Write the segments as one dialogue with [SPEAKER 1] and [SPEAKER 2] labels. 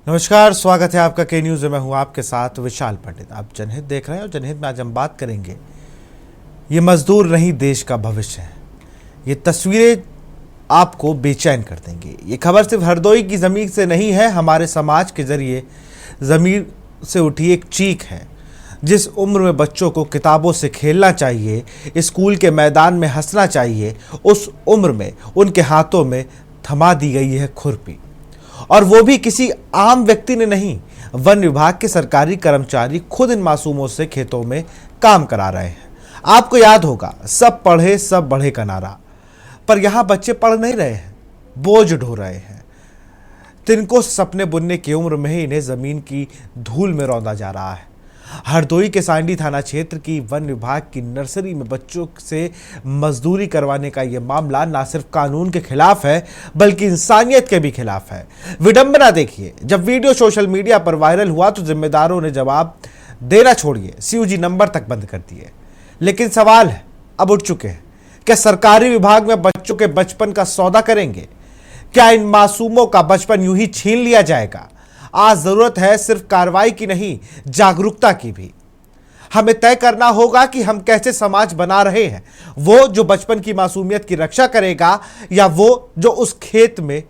[SPEAKER 1] नमस्कार, स्वागत है आपका के न्यूज़ में। मैं हूं आपके साथ विशाल पंडित। आप जनहित देख रहे हैं और जनहित में आज हम बात करेंगे, ये मजदूर नहीं देश का भविष्य है। ये तस्वीरें आपको बेचैन कर देंगी। ये खबर सिर्फ हरदोई की ज़मीन से नहीं है, हमारे समाज के जरिए ज़मीर से उठी एक चीख है। जिस उम्र में बच्चों को किताबों से खेलना चाहिए, स्कूल के मैदान में हंसना चाहिए, उस उम्र में उनके हाथों में थमा दी गई है खुरपी। और वो भी किसी आम व्यक्ति ने नहीं, वन विभाग के सरकारी कर्मचारी खुद इन मासूमों से खेतों में काम करा रहे हैं। आपको याद होगा, सब पढ़े सब बढ़े का नारा, पर यहां बच्चे पढ़ नहीं रहे हैं, बोझ ढो रहे हैं। तिनको सपने बुनने की उम्र में ही इन्हें जमीन की धूल में रौंदा जा रहा है। हरदोई के सांडी थाना क्षेत्र की वन विभाग की नर्सरी में बच्चों से मजदूरी करवाने का यह मामला न सिर्फ कानून के खिलाफ है, बल्कि इंसानियत के भी खिलाफ है। विडंबना देखिए, जब वीडियो सोशल मीडिया पर वायरल हुआ तो जिम्मेदारों ने जवाब देना छोड़िए, सीओजी नंबर तक बंद कर दिए। लेकिन सवाल है अब उठ चुके हैं, क्या सरकारी विभाग में बच्चों के बचपन का सौदा करेंगे? क्या इन मासूमों का बचपन यूं ही छीन लिया जाएगा? आज जरूरत है सिर्फ कार्रवाई की नहीं, जागरूकता की भी। हमें तय करना होगा कि हम कैसे समाज बना रहे हैं, वो जो बचपन की मासूमियत की रक्षा करेगा या वो जो उस खेत में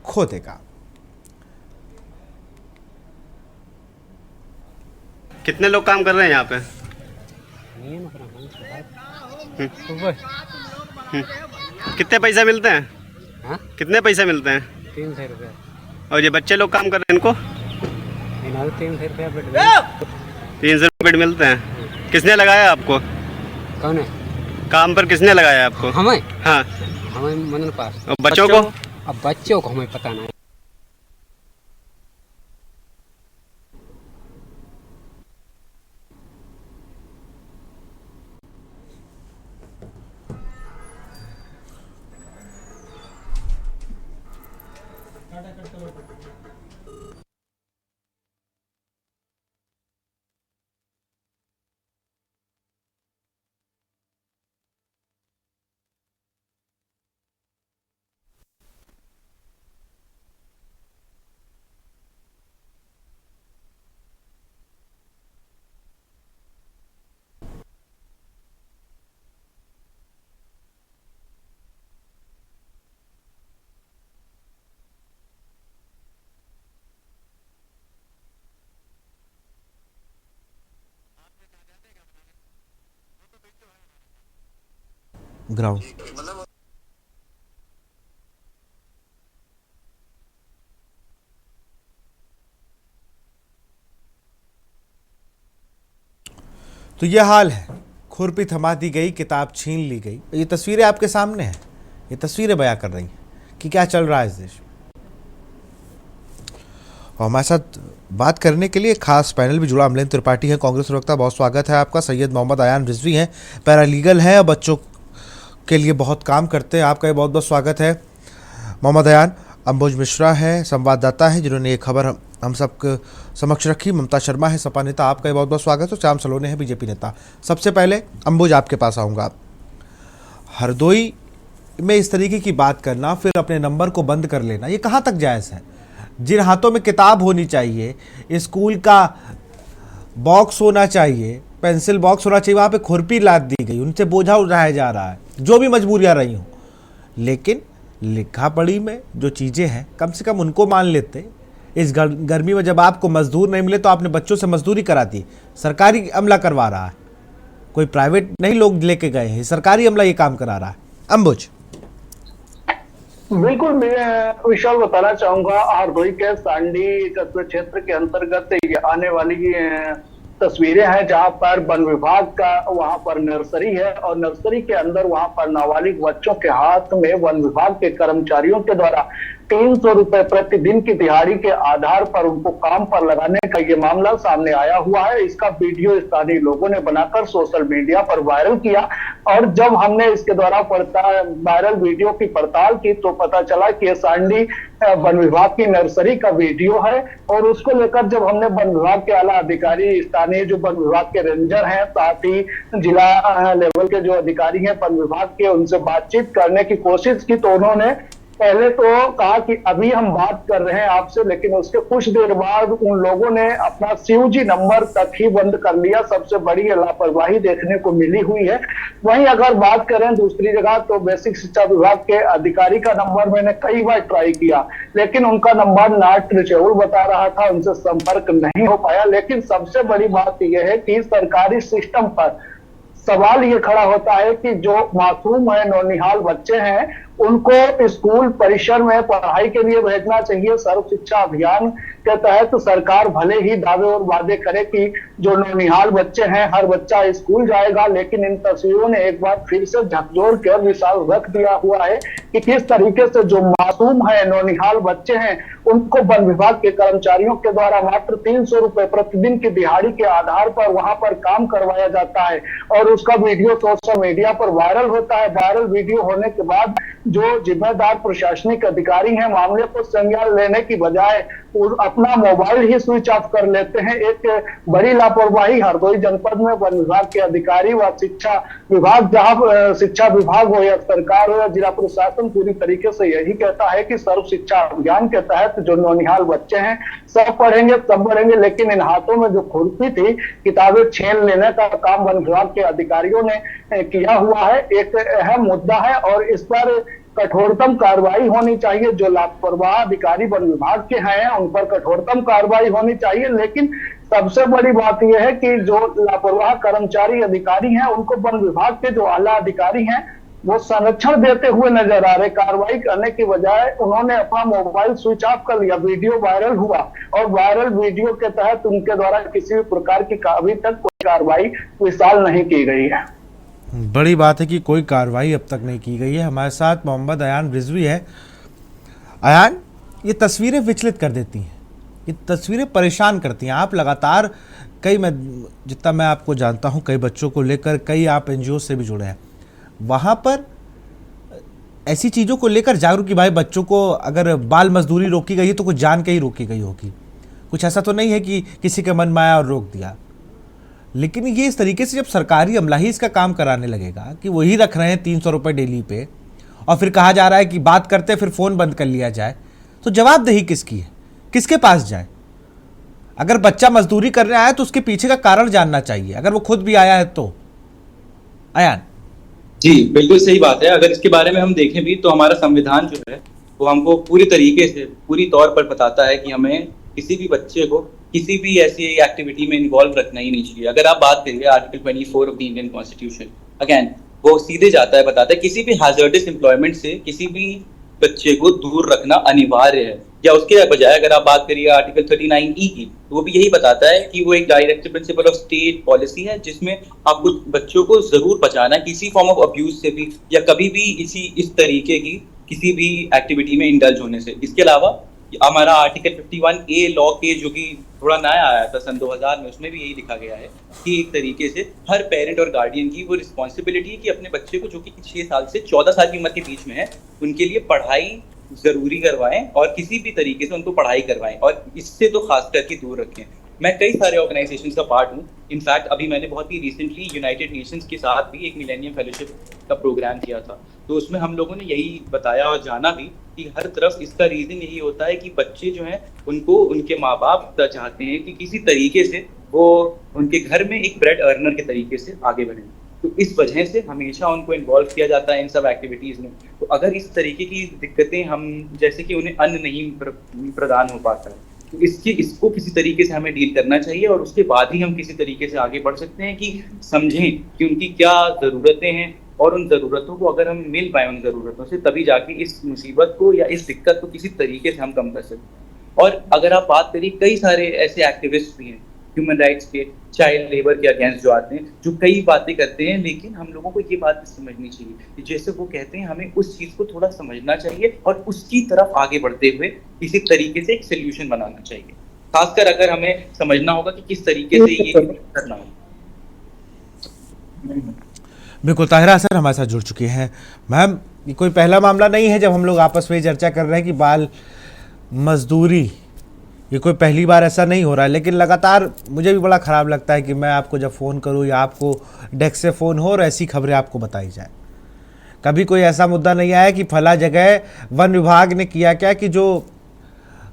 [SPEAKER 1] खो देगा।
[SPEAKER 2] कितने लोग काम कर रहे हैं यहाँ पे? कितने पैसा मिलते हैं?
[SPEAKER 3] हाँ?
[SPEAKER 2] कितने पैसे मिलते हैं?
[SPEAKER 3] 300 रुपये।
[SPEAKER 2] और ये बच्चे लोग काम कर रहे हैं, इनको
[SPEAKER 3] 300 रुपया बेड
[SPEAKER 2] 300 रुपये मिलते हैं। किसने लगाया आपको
[SPEAKER 3] कौन है?
[SPEAKER 2] काम पर? किसने लगाया आपको?
[SPEAKER 3] हमें
[SPEAKER 2] हाँ।
[SPEAKER 3] हमें मदन पास।
[SPEAKER 2] और बच्चों को?
[SPEAKER 3] अब बच्चों को हमें पता नहीं।
[SPEAKER 1] ग्राउंड तो यह हाल है, खुरपी थमा दी गई, किताब छीन ली गई। ये तस्वीरें आपके सामने हैं, ये तस्वीरें बयां कर रही हैं कि क्या चल रहा है इस देश में। और हमारे साथ बात करने के लिए खास पैनल भी जुड़ा। अमलेन त्रिपाठी है, कांग्रेस प्रवक्ता, बहुत स्वागत है आपका। सैयद मोहम्मद अयान रिजवी हैं, पैरालीगल हैं और बच्चों के लिए बहुत काम करते हैं, आपका भी बहुत बहुत स्वागत है मोहम्मद अयान। अंबुज मिश्रा है, संवाददाता है, जिन्होंने ये खबर हम सब समक्ष रखी। ममता शर्मा है, सपा नेता, आपका भी बहुत बहुत स्वागत है। श्याम सलोने है, बीजेपी नेता। सबसे पहले अंबुज आपके पास आऊँगा। हरदोई में इस तरीके की बात करना, फिर अपने नंबर को बंद कर लेना, ये कहाँ तक जायज़ है? जिन हाथों में किताब होनी चाहिए, स्कूल का बॉक्स होना चाहिए, पेंसिल बॉक्स होना चाहिए, वहाँ पे खुरपी लाद दी गई, उनसे बोझा उठाया जा रहा है, जो भी मजबूरियाँ रही हों। लेकिन लिखा पढ़ी में जो चीज़ें हैं, कम से कम उनको मान लेते। इस गर्मी में जब आपको मजदूर नहीं मिले तो आपने बच्चों से मजदूरी करा दी। सरकारी अमला करवा रहा है, कोई प्राइवेट नहीं लोग लेके गए हैं, सरकारी अमला ये काम करा रहा है। अंबुज
[SPEAKER 4] बिल्कुल, मैं विशाल बताना चाहूंगा, हरदोई के सांडी कस्बे क्षेत्र के अंतर्गत ये आने वाली तस्वीरें हैं, जहां पर वन विभाग का वहां पर नर्सरी है और नर्सरी के अंदर वहां पर नाबालिग बच्चों के हाथ में वन विभाग के कर्मचारियों के द्वारा 300 रुपए प्रतिदिन की दिहाड़ी के आधार पर उनको काम पर लगाने का ये मामला सामने आया हुआ है। इसका वीडियो स्थानीय लोगों ने बनाकर सोशल मीडिया पर वायरल किया और जब हमने इसके द्वारा वायरल वीडियो की पड़ताल की तो पता चला कि ये सांडी वन विभाग की नर्सरी का वीडियो है। और उसको लेकर जब हमने वन विभाग के आला अधिकारी, स्थानीय जो वन विभाग के रेंजर हैं, साथ ही जिला लेवल के जो अधिकारी हैं वन विभाग के, उनसे बातचीत करने की कोशिश की तो उन्होंने पहले तो कहा कि अभी हम बात कर रहे हैं आपसे, लेकिन उसके कुछ देर बाद उन लोगों ने अपना सीयूजी नंबर तक ही बंद कर लिया। सबसे बड़ी लापरवाही देखने को मिली हुई है। वहीं अगर बात करें दूसरी जगह तो बेसिक शिक्षा विभाग के अधिकारी का नंबर मैंने कई बार ट्राई किया, लेकिन उनका नंबर नॉट रीचेबल बता रहा था, उनसे संपर्क नहीं हो पाया। लेकिन सबसे बड़ी बात यह है कि सरकारी सिस्टम पर सवाल ये खड़ा होता है कि जो मासूम है, नौनिहाल बच्चे हैं, उनको स्कूल परिसर में पढ़ाई के लिए भेजना चाहिए। सर्व शिक्षा अभियान के तहत तो सरकार भले ही दावे और वादे करे कि जो नौनिहाल बच्चे हैं हर बच्चा स्कूल जाएगा, लेकिन इन तस्वीरों ने एक बार फिर से झकझोर कर मिसाल रख दिया हुआ है कि किस तरीके से जो मासूम है, नौनिहाल बच्चे हैं, उनको वन विभाग के कर्मचारियों के द्वारा मात्र 300 रुपए प्रतिदिन की दिहाड़ी के आधार पर वहां पर काम करवाया जाता है और उसका वीडियो सोशल मीडिया पर वायरल होता है। वायरल वीडियो होने के बाद जो जिम्मेदार प्रशासनिक अधिकारी हैं, मामले को संज्ञान लेने की बजाय अपना मोबाइल ही स्विच ऑफ कर लेते हैं। एक बड़ी लापरवाही हरदोई जनपद में वन विभाग के अधिकारी व शिक्षा विभाग, जहां शिक्षा विभाग हो या सरकार हो या जिला प्रशासन, पूरी तरीके से यही कहता है कि सर्व शिक्षा अभियान के तहत जो नौनिहाल बच्चे हैं सब पढ़ेंगे, सब बढ़ेंगे, लेकिन इन हाथों में जो खुरपी थी, किताबें छीन लेने का काम वन विभाग के अधिकारियों ने किया हुआ है। एक अहम मुद्दा है और इस पर कठोरतम कार्रवाई होनी चाहिए। जो लापरवाह अधिकारी वन विभाग के हैं उन पर कठोरतम कार्रवाई होनी चाहिए। लेकिन सबसे बड़ी बात यह है कि जो लापरवाह कर्मचारी अधिकारी हैं उनको वन विभाग के जो आला अधिकारी हैं वो संरक्षण देते हुए नजर आ रहे। कार्रवाई करने की बजाय उन्होंने अपना मोबाइल स्विच ऑफ कर लिया। वीडियो वायरल हुआ और वायरल वीडियो के तहत उनके द्वारा किसी भी प्रकार की अभी तक कोई कार्रवाई विशाल नहीं की गई है।
[SPEAKER 1] बड़ी बात है कि कोई कार्रवाई अब तक नहीं की गई है। हमारे साथ मोहम्मद अयान रिजवी है। अयान, ये तस्वीरें विचलित कर देती हैं, ये तस्वीरें परेशान करती हैं। आप लगातार जितना मैं आपको जानता हूं, कई बच्चों को लेकर कई आप एनजीओ से भी जुड़े हैं, वहाँ पर ऐसी चीज़ों को लेकर जागरूक कि भाई बच्चों को अगर बाल मजदूरी रोकी गई है तो कुछ जान के ही रोकी गई होगी। कुछ ऐसा तो नहीं है कि किसी के मन में आया और रोक दिया। लेकिन ये इस तरीके से जब सरकारी अमला ही इसका काम कराने लगेगा कि वही रख रहे हैं 300 रुपये डेली पे, और फिर कहा जा रहा है कि बात करते फिर फ़ोन बंद कर लिया जाए, तो जवाबदेही किसकी है? किसके पास जाए? अगर बच्चा मजदूरी करने आया तो उसके पीछे का कारण जानना चाहिए, अगर वो खुद भी आया है तो। अयान
[SPEAKER 5] जी बिल्कुल सही बात है। अगर इसके बारे में हम देखें भी तो हमारा संविधान जो है वो हमको पूरी तरीके से, पूरी तौर पर बताता है कि हमें किसी भी बच्चे को किसी भी ऐसी एक्टिविटी में इन्वॉल्व रखना ही नहीं चाहिए। अगर आप बात करिए article 24 of the Indian constitution, again वो सीधे जाता है, बताता है किसी भी हैजर्डस एम्प्लॉयमेंट से किसी भी बच्चे को दूर रखना अनिवार्य है। या उसके बजाय अगर आप बात करिए आर्टिकल 39E की, तो वो भी यही बताता है कि वो एक directive principle of state policy है जिसमें आपको बच्चों को जरूर बचाना किसी फॉर्म ऑफ अब्यूज से भी, या कभी भी इस तरीके की किसी भी एक्टिविटी में इंडल्ज होने से। इसके अलावा हमारा आर्टिकल 51A लॉ के, जो कि थोड़ा नया आया था सन 2000 में, उसमें भी यही लिखा गया है कि एक तरीके से हर पेरेंट और गार्डियन की वो रिस्पॉन्सिबिलिटी है कि अपने बच्चे को, जो कि 6 साल से 14 साल की उम्र के बीच में है, उनके लिए पढ़ाई जरूरी करवाएं और किसी भी तरीके से उनको पढ़ाई करवाएं, और इससे तो खास करके दूर रखें। मैं कई सारे ऑर्गेनाइजेशंस का पार्ट हूँ। इनफैक्ट अभी मैंने बहुत ही रिसेंटली यूनाइटेड नेशंस के साथ भी एक मिलेनियम फेलोशिप का प्रोग्राम किया था, तो उसमें हम लोगों ने यही बताया और जाना भी कि हर तरफ इसका रीजन यही होता है कि बच्चे जो हैं उनको उनके माँ बाप चाहते हैं कि किसी तरीके से वो उनके घर में एक ब्रेड अर्नर के तरीके से आगे बढ़े, तो इस वजह से हमेशा उनको इन्वॉल्व किया जाता है इन सब एक्टिविटीज में। तो अगर इस तरीके की दिक्कतें, हम जैसे कि उन्हें अन्न नहीं प्रदान हो पाता है, तो इसको किसी तरीके से हमें डील करना चाहिए, और उसके बाद ही हम किसी तरीके से आगे बढ़ सकते हैं कि समझें कि उनकी क्या ज़रूरतें हैं, और उन ज़रूरतों को अगर हम मिल पाए उन ज़रूरतों से, तभी जाके इस मुसीबत को या इस दिक्कत को किसी तरीके से हम कम कर सकते हैं। और अगर आप बात करिए, कई सारे ऐसे एक्टिविस्ट भी हैं ह्यूमन राइट्स के, चाइल्ड लेबर के अगेंस्ट जो आते हैं, जो कई बातें करते हैं, लेकिन हम लोगों को ये बात समझनी चाहिए, जैसे वो कहते हैं हमें उस चीज़ को थोड़ा समझना चाहिए और उसकी तरफ आगे बढ़ते हुए किसी तरीके से एक सोल्यूशन बनाना चाहिए। खासकर अगर हमें समझना होगा कि किस तरीके से ये करना है।
[SPEAKER 1] बिल्कुल, ताहिरा सर हमारे साथ जुड़ चुके हैं। मैम, ये कोई पहला मामला नहीं है जब हम लोग आपस में चर्चा कर रहे हैं कि बाल मजदूरी, ये कोई पहली बार ऐसा नहीं हो रहा है, लेकिन लगातार मुझे भी बड़ा ख़राब लगता है कि मैं आपको जब फ़ोन करूं या आपको डेस्क से फ़ोन हो और ऐसी खबरें आपको बताई जाए। कभी कोई ऐसा मुद्दा नहीं आया कि फला जगह वन विभाग ने किया क्या कि जो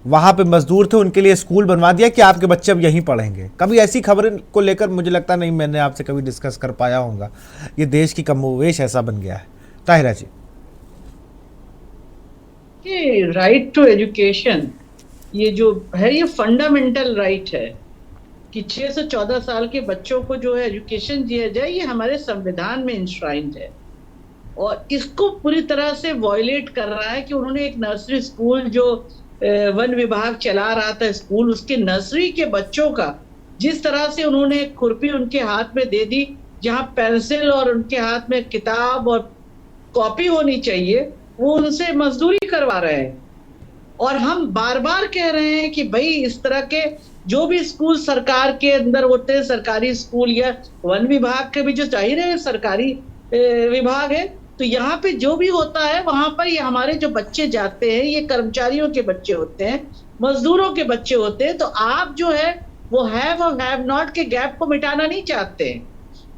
[SPEAKER 1] वहाँ पे मजदूर थे उनके लिए स्कूल बनवा दिया कि आपके बच्चे अब यहीं पढ़ेंगे? कभी ऐसी खबरें को लेकर मुझे लगता नहीं मैंने आपसे कभी डिस्कस कर पाया होगा। ये देश की कमोवेश ऐसा बन गया है। ताहिरा जी,
[SPEAKER 6] कि राइट टू एजुकेशन ये जो है ये फंडामेंटल राइट है कि 6 से 14 साल के बच्चों को जो है एजुकेशन दिया जाए, ये हमारे संविधान में इंश्राइंड है। और इसको पूरी तरह से वॉयलेट कर रहा है कि उन्होंने एक नर्सरी स्कूल जो वन विभाग चला रहा था स्कूल, उसके नर्सरी के बच्चों का जिस तरह से उन्होंने खुरपी उनके हाथ में दे दी, जहां पेंसिल और उनके हाथ में किताब और कॉपी होनी चाहिए, वो उनसे मजदूरी करवा रहे हैं। और हम बार बार कह रहे हैं कि भाई इस तरह के जो भी स्कूल सरकार के अंदर होते हैं, सरकारी स्कूल या वन विभाग के भी जो जाहिर है सरकारी विभाग है, तो यहाँ पे जो भी होता है वहां पर ये हमारे जो बच्चे जाते हैं ये कर्मचारियों के बच्चे होते हैं, मजदूरों के बच्चे होते हैं। तो आप जो है वो हैव और हैव नॉट के गैप को मिटाना नहीं चाहते हैं।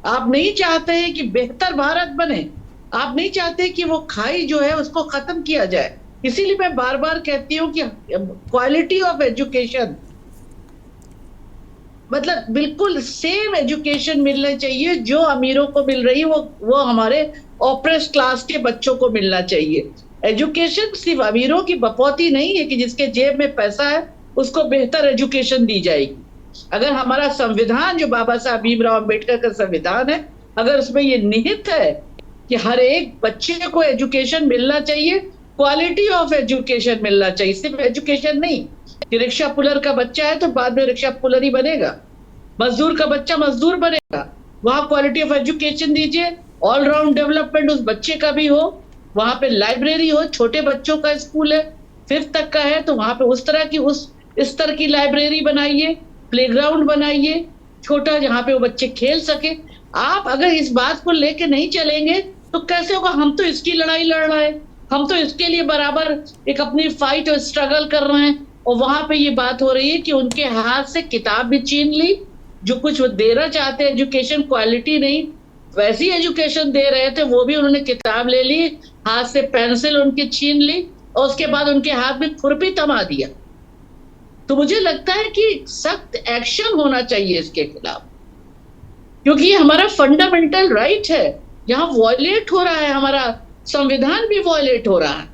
[SPEAKER 6] आप नहीं चाहते हैं कि बेहतर भारत बने, आप नहीं चाहते कि वो खाई जो है उसको खत्म किया जाए। इसीलिए मैं बार बार कहती हूँ कि क्वालिटी ऑफ एजुकेशन मतलब बिल्कुल सेम एजुकेशन मिलना चाहिए जो अमीरों को मिल रही है, वो हमारे ऑप्रेस्ड क्लास के बच्चों को मिलना चाहिए। एजुकेशन सिर्फ अमीरों की बपौती नहीं है कि जिसके जेब में पैसा है उसको बेहतर एजुकेशन दी जाएगी। अगर हमारा संविधान जो बाबा साहब भीमराव अम्बेडकर का संविधान है, अगर उसमें ये निहित है कि हर एक बच्चे को एजुकेशन मिलना चाहिए, क्वालिटी ऑफ एजुकेशन मिलना चाहिए, सिर्फ एजुकेशन नहीं कि रिक्शा पुलर का बच्चा है तो बाद में रिक्शा पुलर ही बनेगा, मजदूर का बच्चा मजदूर बनेगा। वहां क्वालिटी ऑफ एजुकेशन दीजिए, ऑलराउंड डेवलपमेंट उस बच्चे का भी हो, वहां पे लाइब्रेरी हो, छोटे बच्चों का स्कूल है 5th तक का है तो वहां पे उस तरह की उस स्तर की लाइब्रेरी बनाइए, प्लेग्राउंड बनाइए छोटा जहां पे वो बच्चे खेल सके। आप अगर इस बात को लेके नहीं चलेंगे तो कैसे होगा? हम तो इसकी लड़ाई लड़ रहे हैं, हम तो इसके लिए बराबर एक अपनी फाइट और स्ट्रगल कर रहे हैं, और वहां पे ये बात हो रही है कि उनके हाथ से किताब भी छीन ली, जो कुछ वो देना चाहते हैं एजुकेशन क्वालिटी नहीं वैसी एजुकेशन दे रहे थे, वो भी उन्होंने किताब ले ली, हाथ से पेंसिल उनकी छीन ली और उसके बाद उनके हाथ में खुरपी थमा दिया। तो मुझे लगता है कि सख्त एक्शन होना चाहिए इसके खिलाफ, क्योंकि ये हमारा फंडामेंटल राइट है, यहाँ वॉयलेट हो रहा है, हमारा संविधान भी वॉयलेट हो रहा है।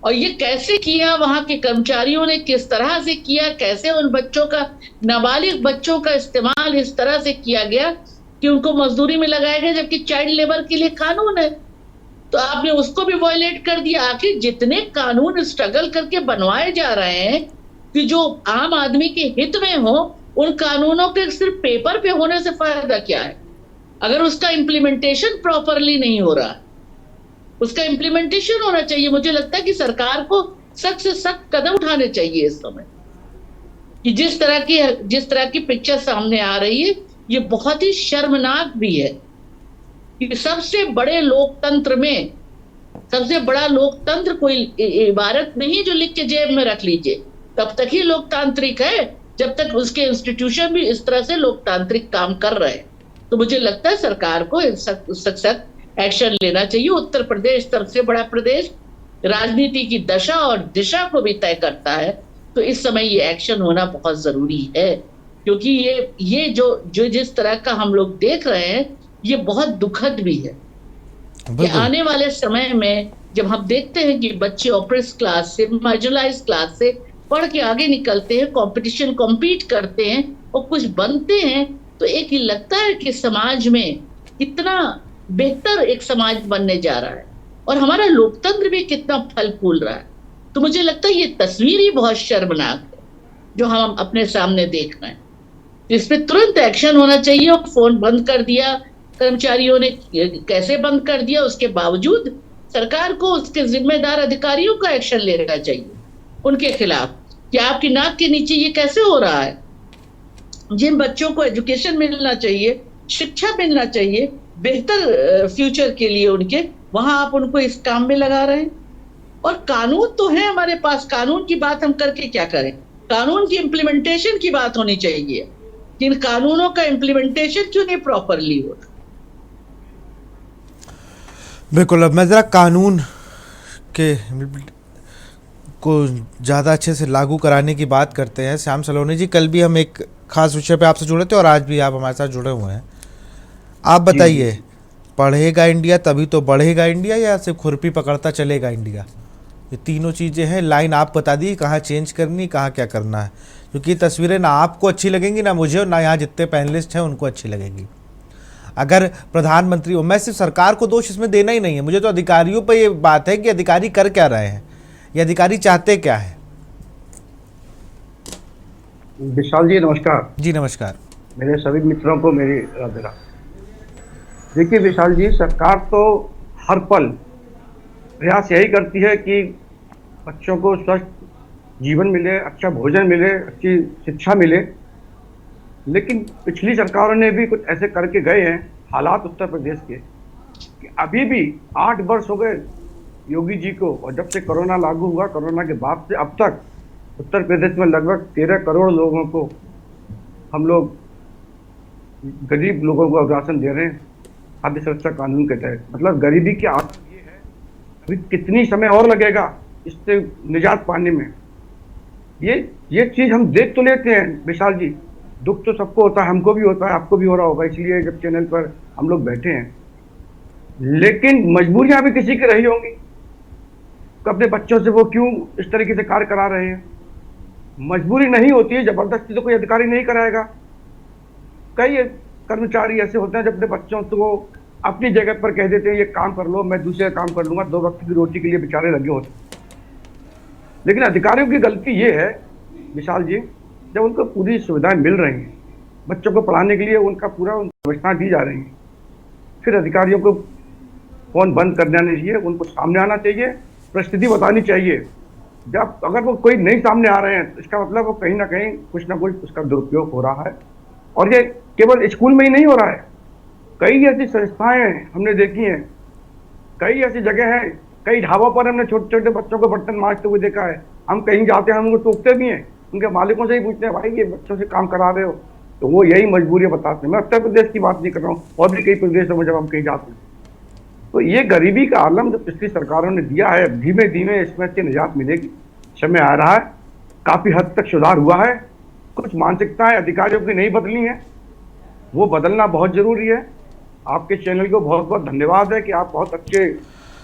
[SPEAKER 6] और ये कैसे किया, वहां के कर्मचारियों ने किस तरह से किया, कैसे उन बच्चों का, नाबालिग बच्चों का इस्तेमाल इस तरह से किया गया कि उनको मजदूरी में लगाया गया, जबकि चाइल्ड लेबर के लिए कानून है, तो आपने उसको भी वॉयलेट कर दिया। आखिर जितने कानून स्ट्रगल करके बनवाए जा रहे हैं कि जो आम आदमी के हित में हो, उन कानूनों के सिर्फ पेपर पे होने से फायदा क्या है अगर उसका इम्प्लीमेंटेशन प्रॉपरली नहीं हो रहा। उसका इम्प्लीमेंटेशन होना चाहिए। मुझे लगता है कि सरकार को सख्त से सख्त कदम उठाने चाहिए इस समय, कि जिस तरह की पिक्चर सामने आ रही है ये बहुत ही शर्मनाक भी है कि सबसे बड़े लोकतंत्र में सबसे बड़ा लोकतंत्र कोई इबारत नहीं जो लिख के जेब में रख लीजिए, तब तक ही लोकतांत्रिक है जब तक उसके इंस्टीट्यूशन भी इस तरह से लोकतांत्रिक काम कर रहे हैं। तो मुझे लगता है सरकार को सख्त एक्शन लेना चाहिए। उत्तर प्रदेश सबसे बड़ा प्रदेश राजनीति की दशा और दिशा को भी तय करता है, तो इस समय ये एक्शन होना बहुत जरूरी है, क्योंकि ये जो जिस तरह का हम लोग देख रहे हैं ये बहुत दुखद भी है कि आने वाले समय में जब हम देखते हैं कि बच्चे ऑप्रेस्ड क्लास से, मार्जिनलाइज्ड क्लास से पढ़ के आगे निकलते हैं, कंपटीशन कॉम्पीट करते हैं और कुछ बनते हैं, तो एक ही लगता है कि समाज में कितना बेहतर एक समाज बनने जा रहा है और हमारा लोकतंत्र भी कितना फल फूल रहा है। तो मुझे लगता है ये तस्वीर ही बहुत शर्मनाक है जो हम अपने सामने देख रहे हैं। इस पे तुरंत एक्शन होना चाहिए। और फोन बंद कर दिया कर्मचारियों ने, कैसे बंद कर दिया, उसके बावजूद सरकार को उसके जिम्मेदार अधिकारियों का एक्शन लेना चाहिए उनके खिलाफ कि आपकी नाक के नीचे ये कैसे हो रहा है। जिन बच्चों को एजुकेशन मिलना चाहिए, शिक्षा मिलना चाहिए बेहतर फ्यूचर के लिए उनके, वहां आप उनको इस काम में लगा रहे हैं। और कानून तो है हमारे पास, कानून की बात हम करके क्या करें? कानून की इम्प्लीमेंटेशन की बात होनी चाहिए। इन कानूनों का इम्प्लीमेंटेशन क्यों नहीं प्रॉपरली हो रहा?
[SPEAKER 1] बिल्कुल। अब मैं ज़रा कानून के को ज़्यादा अच्छे से लागू कराने की बात करते हैं। श्याम सलोनी जी, कल भी हम एक खास विषय पे आपसे जुड़े थे और आज भी आप हमारे साथ जुड़े हुए हैं। आप बताइए, पढ़ेगा इंडिया तभी तो बढ़ेगा इंडिया, या सिर्फ खुरपी पकड़ता चलेगा इंडिया? ये तीनों चीज़ें हैं। लाइन आप बता दी कहाँ चेंज करनी, कहाँ क्या करना है, क्योंकि ये तस्वीरें ना आपको अच्छी लगेंगी, ना मुझे, और ना यहाँ जितने पैनलिस्ट हैं उनको अच्छी लगेगी। अगर प्रधानमंत्री हो, मैं सिर्फ सरकार को दोष इसमें देना ही नहीं है, मुझे तो अधिकारियों पर ये बात है कि अधिकारी कर क्या रहे हैं, ये अधिकारी चाहते क्या है।
[SPEAKER 7] विशाल जी नमस्कार।
[SPEAKER 1] जी नमस्कार।
[SPEAKER 7] मेरे सभी मित्रों को मेरी राधे राधे। देखिए विशाल जी, सरकार तो हर पल प्रयास यही करती है कि बच्चों को स्वस्थ जीवन मिले, अच्छा भोजन मिले, अच्छी शिक्षा मिले, लेकिन पिछली सरकारों ने भी कुछ ऐसे करके गए हैं हालात उत्तर प्रदेश के कि अभी भी 8 वर्ष हो गए योगी जी को, और जब से कोरोना लागू हुआ, कोरोना के बाद से अब तक उत्तर प्रदेश में लगभग 13 करोड़ लोगों को हम लोग गरीब लोगों को राशन दे रहे हैं खाद्य सुरक्षा कानून के तहत। मतलब गरीबी की आदत ये है, अभी कितनी समय और लगेगा इससे निजात पाने में। ये चीज हम देख तो लेते हैं विशाल जी, दुख तो सबको होता है, हमको भी होता है, आपको भी हो रहा होगा, इसलिए जब चैनल पर हम लोग बैठे हैं। लेकिन मजबूरियां भी किसी की रही होंगी, तो अपने बच्चों से वो क्यों इस तरीके से कार्य करा रहे हैं। मजबूरी नहीं होती है, जबरदस्ती तो कोई अधिकारी नहीं कराएगा। कई कर्मचारी ऐसे होते हैं जब अपने बच्चों से वो अपनी जगह पर कह देते हैं ये काम कर लो, मैं दूसरे काम कर लूंगा, 2 वक्त की रोटी के लिए बेचारे लगे होते हैं। लेकिन अधिकारियों की गलती ये है विशाल जी, जब उनको पूरी सुविधाएं मिल रही हैं, बच्चों को पढ़ाने के लिए उनका पूरा व्यवस्था दी जा रही है, फिर अधिकारियों को फोन बंद कर देना चाहिए, उनको सामने आना चाहिए, परिस्थिति बतानी चाहिए। जब अगर वो कोई नहीं सामने आ रहे हैं तो इसका मतलब वो कहीं ना कुछ उसका दुरुपयोग हो रहा है। और ये केवल स्कूल में ही नहीं हो रहा है, कई ऐसी संस्थाएं हमने देखी हैं, कई ऐसी जगह हैं, कई ढाबों पर हमने छोटे छोटे बच्चों को बर्तन मांजते हुए देखा है। हम कहीं जाते हैं, हम उनको टोकते भी हैं, उनके मालिकों से ही पूछते हैं भाई ये बच्चों से काम करा रहे हो, तो वो यही मजबूरी बताते हैं। मैं उत्तर प्रदेश की बात नहीं कर रहा हूँ, और भी कई प्रदेशों में जब हम कहीं जाते हैं, तो ये गरीबी का आलम जो पिछली सरकारों ने दिया है, धीमे धीमे इसमें से निजात मिलेगी। समय आ रहा है, काफी हद तक सुधार हुआ है, कुछ मानसिकताएं अधिकारियों की नहीं बदली हैं, वो बदलना बहुत जरूरी है। आपके चैनल को बहुत बहुत धन्यवाद है कि आप बहुत अच्छे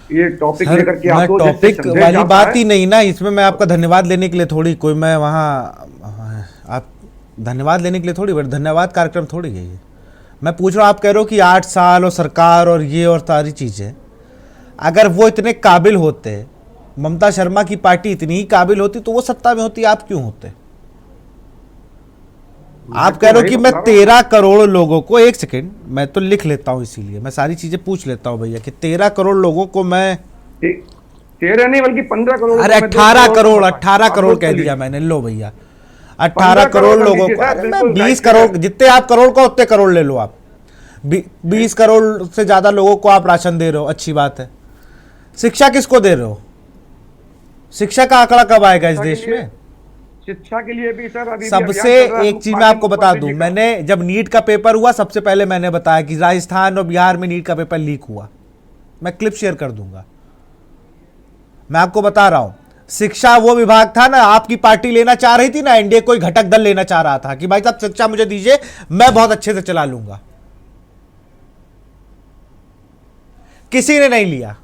[SPEAKER 7] ये टॉपिक लेकर के आप
[SPEAKER 1] टॉपिक वाली बात ही नहीं ना, इसमें मैं आपका धन्यवाद लेने के लिए थोड़ी कोई मैं वहाँ आप धन्यवाद लेने के लिए थोड़ी धन्यवाद कार्यक्रम थोड़ी है ये। मैं पूछ रहा हूँ, आप कह रहे हो कि 8 साल और सरकार और ये और सारी चीज़ें, अगर वो इतने काबिल होते, ममता शर्मा की पार्टी इतनी ही काबिल होती तो वो सत्ता में होती, आप क्यों होते? आप कह रहे हो कि मैं 13 करोड़ लोगों को, एक सेकेंड मैं तो लिख लेता हूं, इसीलिए मैं सारी चीजें पूछ लेता हूं भैया, कि 13 करोड़ लोगों को मैं
[SPEAKER 7] 13 नहीं बल्कि 15 करोड़,
[SPEAKER 1] अरे 18 करोड़ कह दिया मैंने, लो भैया 18 करोड़ लोगों को, 20 करोड़, जितने आप करोड़ को उतने करोड़ ले लो आप, 20 करोड़ से ज्यादा लोगों को आप राशन दे रहे हो, अच्छी बात है। शिक्षा किसको दे रहे हो? शिक्षा का आंकड़ा कब आएगा इस देश में?
[SPEAKER 7] शिक्षा के लिए भी सर अभी
[SPEAKER 1] सबसे एक चीज मैं आपको बता दूं, मैंने जब नीट का पेपर हुआ सबसे पहले मैंने बताया कि राजस्थान और बिहार में नीट का पेपर लीक हुआ, मैं क्लिप शेयर कर दूंगा। मैं आपको बता रहा हूं, शिक्षा वो विभाग था ना, आपकी पार्टी लेना चाह रही थी ना, एनडीए कोई घटक दल लेना चाह रहा था कि भाई साहब शिक्षा मुझे दीजिए, मैं बहुत अच्छे से चला लूंगा। किसी ने नहीं लिया।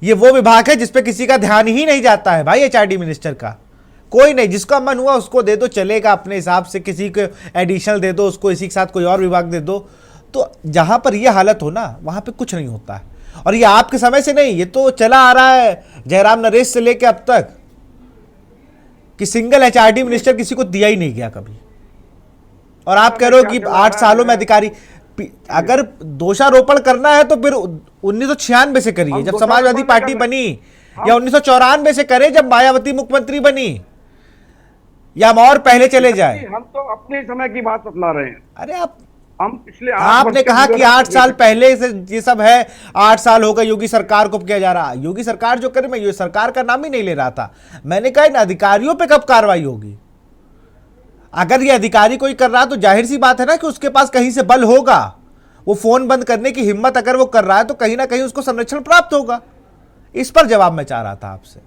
[SPEAKER 1] ये वो विभाग है जिसपे किसी का ध्यान ही नहीं जाता है भाई, एचआरडी मिनिस्टर का कोई नहीं, जिसका मन हुआ उसको दे दो, चलेगा अपने हिसाब से, किसी को एडिशनल दे दो, उसको इसी के साथ कोई और विभाग दे दो। तो जहां पर ये हालत हो ना, वहां पे कुछ नहीं होता है। और ये आपके समय से नहीं, ये तो चला आ रहा है जयराम नरेश से लेके अब तक, कि सिंगल एचआरडी मिनिस्टर किसी को दिया ही नहीं गया कभी। और आप कह रहे हो कि 8 सालों में अधिकारी, अगर दोषारोपण करना है तो फिर 1996 से करिए जब समाजवादी पार्टी बनी, या 1994 से करे जब मायावती मुख्यमंत्री बनी, या हम और पहले चले जाए।
[SPEAKER 7] हम तो अपने समय की बात बतला रहे हैं।
[SPEAKER 1] अरे
[SPEAKER 7] हम पिछले
[SPEAKER 1] आपने कहा कि 8 साल पहले से ये सब है, 8 साल हो गए योगी सरकार को किया जा रहा। योगी सरकार जो करे, मैं योगी सरकार का नाम ही नहीं ले रहा था, मैंने कहा इन अधिकारियों पे कब कार्रवाई होगी? अगर ये अधिकारी कोई कर रहा तो जाहिर सी बात है ना कि उसके पास कहीं से बल होगा, वो फोन बंद करने की हिम्मत अगर वो कर रहा है तो कहीं ना कहीं उसको संरक्षण प्राप्त होगा। इस पर जवाब मैं चाह रहा था आपसे,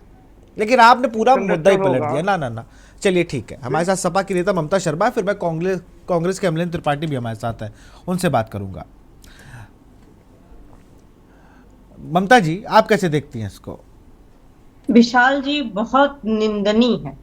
[SPEAKER 1] लेकिन आपने पूरा मुद्दा ही पलट दिया। ना ना ना, चलिए ठीक है। हमारे साथ सपा की नेता ममता शर्मा है, फिर मैं कांग्रेस के अमलेंद्र त्रिपाठी भी हमारे साथ है, उनसे बात करूंगा। ममता जी, आप कैसे देखती हैं इसको?
[SPEAKER 8] विशाल जी, बहुत निंदनीय है।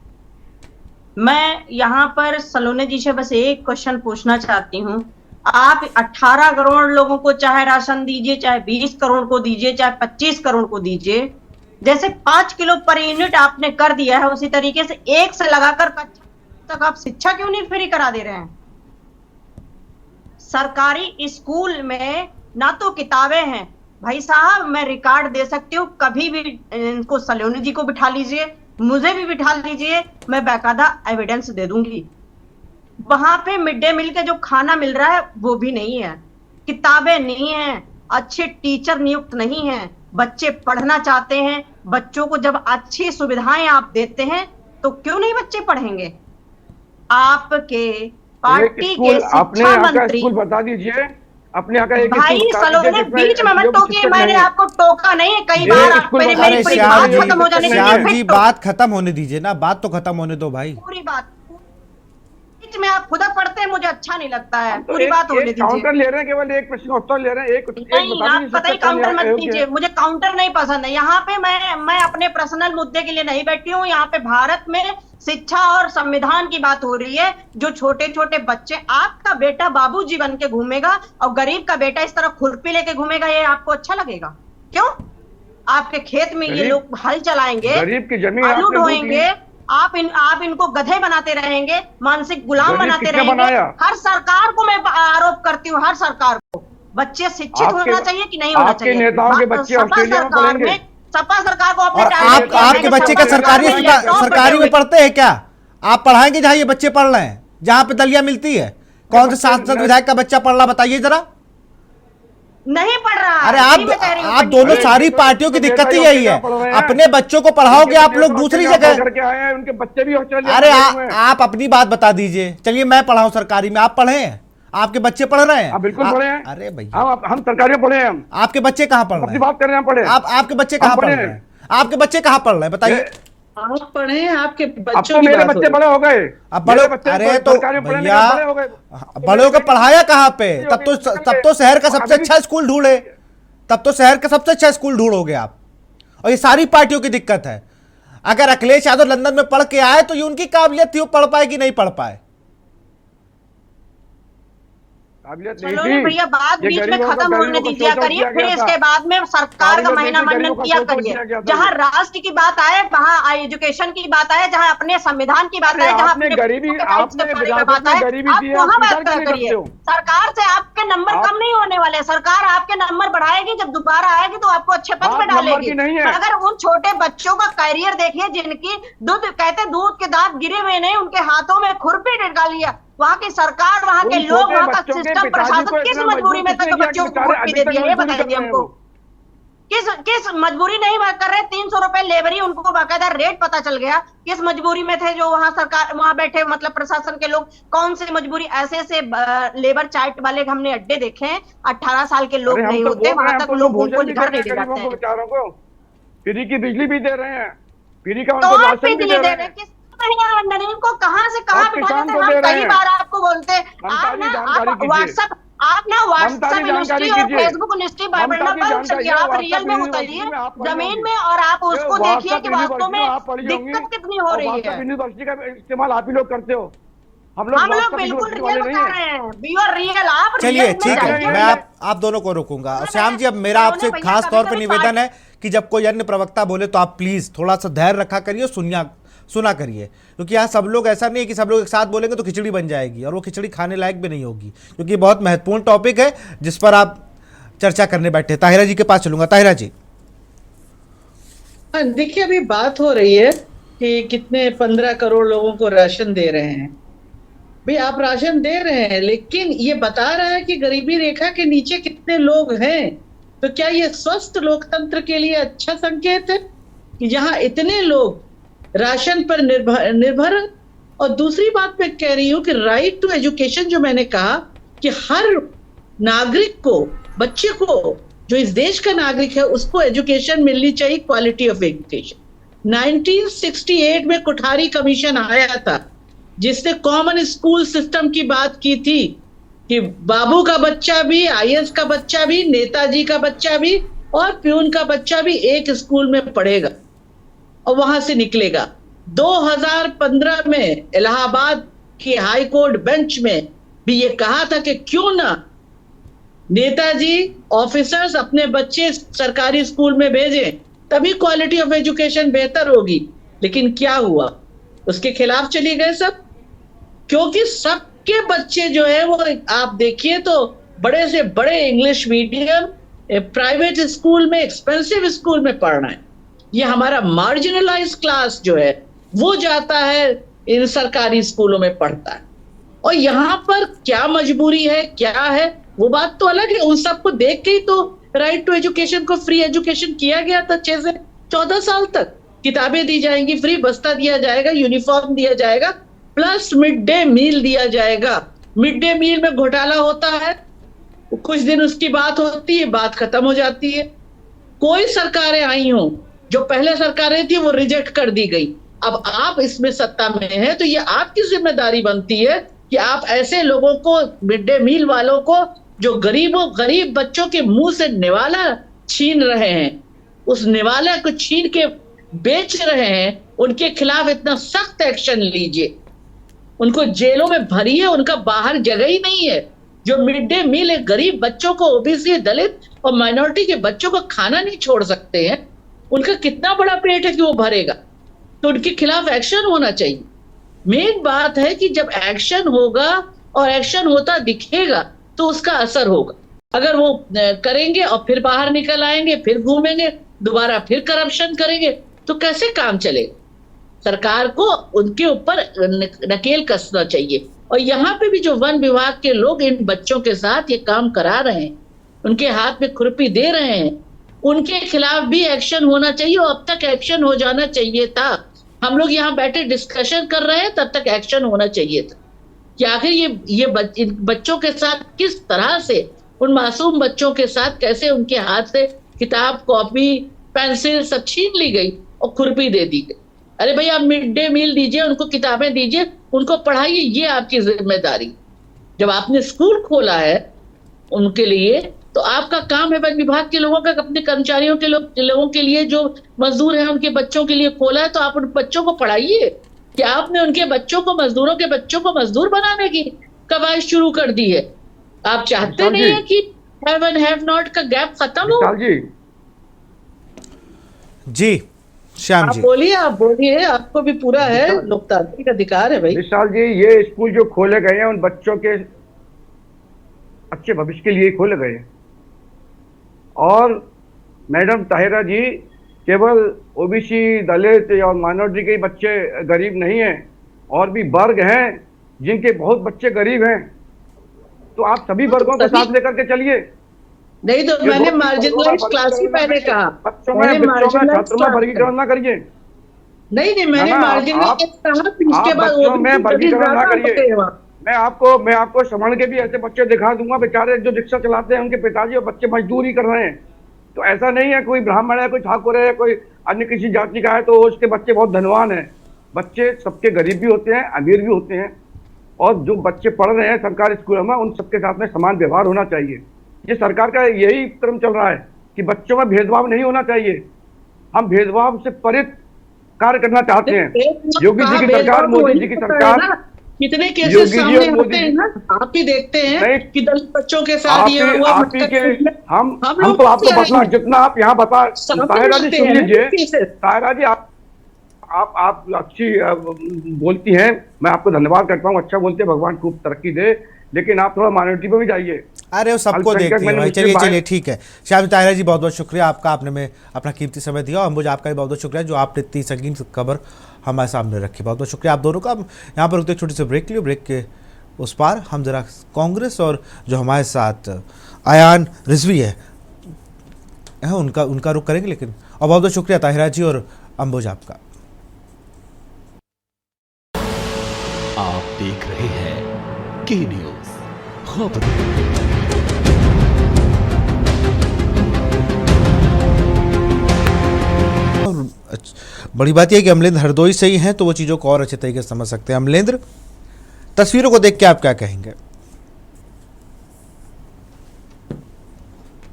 [SPEAKER 8] मैं यहाँ पर सलोने जी से बस एक क्वेश्चन पूछना चाहती हूँ। आप 18 करोड़ लोगों को चाहे राशन दीजिए, चाहे 20 करोड़ को दीजिए, चाहे 25 करोड़ को दीजिए, जैसे 5 किलो पर यूनिट आपने कर दिया है, उसी तरीके से 1 से लगाकर 25 तक आप शिक्षा क्यों नहीं फ्री करा दे रहे हैं? सरकारी स्कूल में ना तो किताबें हैं। भाई साहब, मैं रिकॉर्ड दे सकती हूँ, कभी भी इनको सलोनी जी को बिठा लीजिए, मुझे भी बिठा लीजिए, मैं बाकायदा एविडेंस दे दूंगी। वहां पे मिड डे मील का जो खाना मिल रहा है वो भी नहीं है, किताबें नहीं है, अच्छे टीचर नियुक्त नहीं है। बच्चे पढ़ना चाहते हैं, बच्चों को जब अच्छी सुविधाएं आप देते हैं तो क्यों नहीं बच्चे पढ़ेंगे? आपके पार्टी के शिक्षा मंत्री,
[SPEAKER 7] बता दीजिए अपने यहाँ का एक
[SPEAKER 8] भाई सलोने बीच में मत टोकिए, मैंने आपको टोका नहीं है कई बार। मेरी पूरी बात खत्म हो जाने
[SPEAKER 1] श्याम जी, बात खत्म होने दीजिए ना, बात तो खत्म होने दो भाई।
[SPEAKER 8] पूरी बात बीच में आप खुद पढ़ते हैं, मुझे अच्छा नहीं लगता है। पूरी बात होने दीजिए।
[SPEAKER 7] काउंटर ले रहे हैं, केवल एक प्रश्न का उत्तर ले रहे हैं।
[SPEAKER 8] नहीं, आप पता ही काउंटर मत दीजिए, मुझे काउंटर नहीं पसंद है। यहाँ पे मैं अपने पर्सनल मुद्दे के लिए नहीं बैठी हूँ। यहाँ पे भारत में शिक्षा और संविधान की बात हो रही है। जो छोटे छोटे बच्चे, आपका बेटा बाबूजी बन के घूमेगा और गरीब का बेटा इस तरह खुरपी लेके घूमेगा, ये आपको अच्छा लगेगा? क्यों? आपके खेत में ये लोग हल चलाएंगे,
[SPEAKER 7] गरीब की जमीन
[SPEAKER 8] आलू ढोएंगे, आप इनको गधे बनाते रहेंगे, मानसिक गुलाम बनाते रहेंगे। हर सरकार को मैं आरोप करती हूँ, हर सरकार को। बच्चे शिक्षित होना चाहिए कि नहीं होना चाहिए?
[SPEAKER 7] नेताओं के बच्चे ऑस्ट्रेलिया में पढ़ेंगे।
[SPEAKER 8] सपा सरकार को अपने
[SPEAKER 1] आपके बच्चे क्या सरकारी में पढ़ते हैं क्या? आप पढ़ाएंगे जहां ये बच्चे पढ़ रहे हैं, जहां पे दलिया मिलती है? कौन से सांसद विधायक का बच्चा पढ़ रहा, बताइए जरा।
[SPEAKER 8] नहीं पढ़ रहा।
[SPEAKER 1] अरे आप दोनों सारी पार्टियों की दिक्कत ही यही है, अपने बच्चों को पढ़ाओगे आप लोग दूसरी जगह।
[SPEAKER 7] उनके बच्चे भी ऑस्ट्रेलिया।
[SPEAKER 1] अरे आप अपनी बात बता दीजिए। चलिए मैं पढ़ाऊं सरकारी में, आप पढ़े हैं? आपके बच्चे पढ़ रहे हैं?
[SPEAKER 7] बिल्कुल पढ़े हैं।
[SPEAKER 1] अरे भैया,
[SPEAKER 7] हम सरकारी में पढ़े हैं। हम
[SPEAKER 1] आपके बच्चे कहाँ पढ़ रहे हैं?
[SPEAKER 7] बात कर रहे हैं, पढ़े।
[SPEAKER 1] आपके बच्चे कहाँ पढ़ रहे हैं? आपके बच्चे कहाँ पढ़ रहे हैं, बताइए।
[SPEAKER 6] आप पढ़े हैं, आपके बच्चों
[SPEAKER 7] तो मेरे बच्चे बड़े हो गए।
[SPEAKER 1] अब बड़े, अरे तो भैया बड़े को पढ़ाया कहाँ पे? तब तो शहर का सबसे अच्छा स्कूल ढूंढे, तब तो शहर का सबसे अच्छा स्कूल ढूंढोगे आप। और ये सारी पार्टियों की दिक्कत है। अगर अखिलेश यादव लंदन में पढ़ के आए तो ये उनकी काबिलियत थी, वो पढ़ पाए कि नहीं पढ़ पाए?
[SPEAKER 8] चलो भैया, बात बीच में खत्म होने दीजिए करिए, फिर इसके बाद में सरकार का महीना मंडन किया करिए। जहाँ राष्ट्र की बात आए, वहाँ एजुकेशन की बात आए, जहाँ अपने संविधान की बात आए, जहाँ अपने
[SPEAKER 7] गरीबी
[SPEAKER 8] बात आए, आप वहाँ बात करिए। सरकार से आपके नंबर कम नहीं होने वाले। सरकार आपके नंबर बढ़ाएगी, जब दोबारा आएगी तो आपको अच्छे पद पे डालेगी। अगर उन छोटे बच्चों का करियर देखिए, जिनकी दूध के दांत गिरे हुए नहीं, उनके हाथों में खुरपी डगा लिया, वहाँ की सरकार, वहाँ के लोग, वहाँ का सिस्टम, प्रशासन किस मजबूरी में था जो बच्चों को खुरपी दे दिया? ये बताइए हमको, किस मजबूरी नहीं कर रहे? 300 रुपए लेबरी, उनको बाकायदा रेट पता चल गया। किस मजबूरी में थे जो वहाँ सरकार, वहाँ बैठे मतलब प्रशासन के लोग? कौन सी मजबूरी? ऐसे लेबर चाइट वाले हमने अड्डे देखे हैं, 18 साल के लोग नहीं होते, वहां तक लोग उनको घर नहीं दे जाते हैं।
[SPEAKER 7] फ्री की बिजली भी दे रहे हैं, फ्री का
[SPEAKER 8] बिजली दे रहे हैं। किस इनको कहाँ से कहाँ बिठा देते हैं? हम कई बार आपको बोलते हैं, आप ना व्हाट्सएप यूनिवर्सिटी और फेसबुक यूनिवर्सिटी बढ़ना बंद करिए। आप रियल में उतरिए जमीन में और आप उसको देखिए कि वास्तव में दिक्कत कितनी हो रही है।
[SPEAKER 7] यूनिवर्सिटी का इस्तेमाल आप ही लोग करते हो, हम लोग
[SPEAKER 8] बिल्कुल रियल कर रहे हैं। बी और रियल आप।
[SPEAKER 1] चलिए ठीक है, मैं आप दोनों को रोकूंगा। श्याम जी, अब मेरा आपसे खास तौर पर निवेदन है कि जब कोई अन्य प्रवक्ता बोले तो आप प्लीज थोड़ा सा धैर्य रखा करिए, सुना करिए, क्योंकि यहाँ सब लोग ऐसा नहीं है कि सब लोग एक साथ बोलेंगे तो खिचड़ी बन जाएगी, और वो खिचड़ी खाने लायक भी नहीं होगी, क्योंकि बहुत महत्वपूर्ण टॉपिक है जिस पर आप चर्चा करने बैठे। ताहिरा जी के पास चलूंगा। ताहिरा जी,
[SPEAKER 6] देखिए, अभी बात हो रही है कि कितने 15 करोड़ लोगों को राशन दे रहे हैं। भाई आप राशन दे रहे हैं, लेकिन ये बता रहा है कि गरीबी रेखा के नीचे कितने लोग हैं। तो क्या ये स्वस्थ लोकतंत्र के लिए अच्छा संकेत है कि यहाँ इतने लोग राशन पर निर्भर? और दूसरी बात मैं कह रही हूं कि राइट टू एजुकेशन, जो मैंने कहा कि हर नागरिक को, बच्चे को, जो इस देश का नागरिक है, उसको एजुकेशन मिलनी चाहिए, क्वालिटी ऑफ एजुकेशन। 1968 में कोठारी कमीशन आया था जिसने कॉमन स्कूल सिस्टम की बात की थी कि बाबू का बच्चा भी, आईएएस का बच्चा भी, नेताजी का बच्चा भी और प्यून का बच्चा भी एक स्कूल में पढ़ेगा और वहां से निकलेगा। 2015 में इलाहाबाद की हाई कोर्ट बेंच में भी ये कहा था कि क्यों ना नेताजी ऑफिसर्स अपने बच्चे सरकारी स्कूल में भेजें, तभी क्वालिटी ऑफ एजुकेशन बेहतर होगी। लेकिन क्या हुआ, उसके खिलाफ चली गए सब, क्योंकि सबके बच्चे जो है वो आप देखिए तो बड़े से बड़े इंग्लिश मीडियम प्राइवेट स्कूल में, एक्सपेंसिव स्कूल में पढ़ना है। ये हमारा मार्जिनलाइज क्लास जो है वो जाता है इन सरकारी स्कूलों में पढ़ता है। और यहाँ पर क्या मजबूरी है, क्या है, वो बात तो अलग है। उन सबको देख के ही तो राइट टू एजुकेशन को फ्री एजुकेशन किया गया था। 6 से 14 साल तक किताबें दी जाएंगी फ्री, बस्ता दिया जाएगा, यूनिफॉर्म दिया जाएगा, प्लस मिड डे मील दिया जाएगा। मिड डे मील में घोटाला होता है, कुछ दिन उसकी बात होती है, बात खत्म हो जाती है। कोई सरकारें आई हों, जो पहले सरकारें थी वो रिजेक्ट कर दी गई। अब आप इसमें सत्ता में हैं तो ये आपकी जिम्मेदारी बनती है कि आप ऐसे लोगों को, मिड डे मील वालों को, जो गरीब बच्चों के मुंह से निवाला छीन रहे हैं, उस निवाला को छीन के बेच रहे हैं, उनके खिलाफ इतना सख्त एक्शन लीजिए। उनको जेलों में भरिए, उनका बाहर जगह ही नहीं है। जो मिड डे मील है, गरीब बच्चों को, ओबीसी, दलित और माइनॉरिटी के बच्चों को खाना नहीं छोड़ सकते हैं, उनका कितना बड़ा पेट है कि वो भरेगा, तो उनके खिलाफ एक्शन होना चाहिए। मेन बात है कि जब एक्शन होगा और एक्शन होता दिखेगा तो उसका असर होगा। अगर वो करेंगे और फिर बाहर निकल आएंगे, फिर घूमेंगे, दोबारा फिर करप्शन करेंगे, तो कैसे काम चलेगा? सरकार को उनके ऊपर नकेल कसना चाहिए। और यहाँ पे भी जो वन विभाग के लोग इन बच्चों के साथ ये काम करा रहे हैं, उनके हाथ में खुरपी दे रहे हैं, उनके खिलाफ भी एक्शन होना चाहिए। और अब तक एक्शन हो जाना चाहिए था। हम लोग यहाँ बैठे डिस्कशन कर रहे हैं, तब तक एक्शन होना चाहिए था कि आखिर ये बच्चों के साथ किस तरह से, उन मासूम बच्चों के साथ कैसे उनके हाथ से किताब, कॉपी, पेंसिल सब छीन ली गई और खुरपी दे दी गई। अरे भाई, आप मिड डे मील दीजिए, उनको किताबें दीजिए, उनको पढ़ाइए, ये आपकी जिम्मेदारी। जब आपने स्कूल खोला है उनके लिए, तो आपका काम है वन विभाग के लोगों का, अपने कर्मचारियों के लोगों के लिए, जो मजदूर हैं उनके बच्चों के लिए खोला है, तो आप उन बच्चों को पढ़ाइए। क्या आपने उनके बच्चों को, मजदूरों के बच्चों को मजदूर बनाने की कवायद शुरू कर दी है? आप चाहते नहीं है कि हैव एंड हैव नॉट का गैप खत्म हो?
[SPEAKER 1] जी श्याम जी,
[SPEAKER 6] आप बोलिए, आपको भी पूरा है, लोकतांत्रिक अधिकार है भाई।
[SPEAKER 7] विशाल जी, ये स्कूल जो खोले गए हैं उन बच्चों के अच्छे भविष्य के लिए खोले गए हैं। और मैडम ताहिरा जी, केवल ओबीसी, दलित और माइनॉरिटी के बच्चे गरीब नहीं हैं, और भी वर्ग हैं जिनके बहुत बच्चे गरीब हैं। तो आप सभी वर्गों को साथ लेकर के चलिए।
[SPEAKER 6] नहीं तो मैंने मार्जिनलाइज क्लास ही पहले कहा,
[SPEAKER 7] छात्रों में वर्गीकरण ना करिए।
[SPEAKER 6] नहीं, मैंने मार्जिनलाइज कहा, इसके बाद
[SPEAKER 7] वर्गीकरण ना करिए। मैं आपको श्रवण के भी ऐसे बच्चे दिखा दूंगा, बेचारे जो रिक्शा चलाते हैं, उनके पिताजी और बच्चे मजदूरी कर रहे हैं। तो ऐसा नहीं है कोई ब्राह्मण है, कोई ठाकुर है, कोई अन्य किसी जाति का है तो उसके बच्चे बहुत धनवान है। बच्चे सबके गरीब भी होते हैं, अमीर भी होते हैं। और जो बच्चे पढ़ रहे हैं सरकारी स्कूलों में, उन सबके साथ में समान व्यवहार होना चाहिए। ये सरकार का यही क्रम चल रहा है कि बच्चों में भेदभाव नहीं होना चाहिए। हम भेदभाव से परे कार्य करना चाहते हैं। योगी जी की सरकार, मोदी जी की सरकार,
[SPEAKER 6] कितने केसेस सामने आते हैं ना, आप ही देखते हैं कि दलित बच्चों के साथ ये हुआ।
[SPEAKER 7] हम तो आपको बता, जितना आप यहाँ बता, ताहिरा जी सुन लीजिए। ताहिरा जी, आप अच्छी बोलती हैं, मैं आपको धन्यवाद करता हूँ, अच्छा बोलते हैं, भगवान खूब तरक्की दे। लेकिन आप थोड़ा माइनॉरिटी पे भी जाइए।
[SPEAKER 1] अरे वो सबको देखती है भाई। चलिए ठीक है श्याम ताहिरा जी, बहुत बहुत शुक्रिया आपका, आपने में अपना कीमती समय दिया। और मुझे आपका भी बहुत बहुत शुक्रिया जो आपने इतनी संगीन खबर हमारे सामने रखी। बहुत बहुत शुक्रिया आप दोनों का। हम यहाँ पर रुकते एक छोटी सी ब्रेक लिए, ब्रेक के उस पार हम जरा कांग्रेस और जो हमारे साथ आयान रिजवी है उनका रुख करेंगे। लेकिन और बहुत बहुत शुक्रिया ताहिरा जी और अंबुज आपका।
[SPEAKER 9] आप देख रहे हैं के न्यूज़ खबर।
[SPEAKER 1] बड़ी बात यह है कि अमलेंद्र हरदोई से ही हैं, तो वो चीज़ों को और अच्छे तरीके से समझ सकते हैं। अमलेंद्र, तस्वीरों को देख के आप क्या कहेंगे?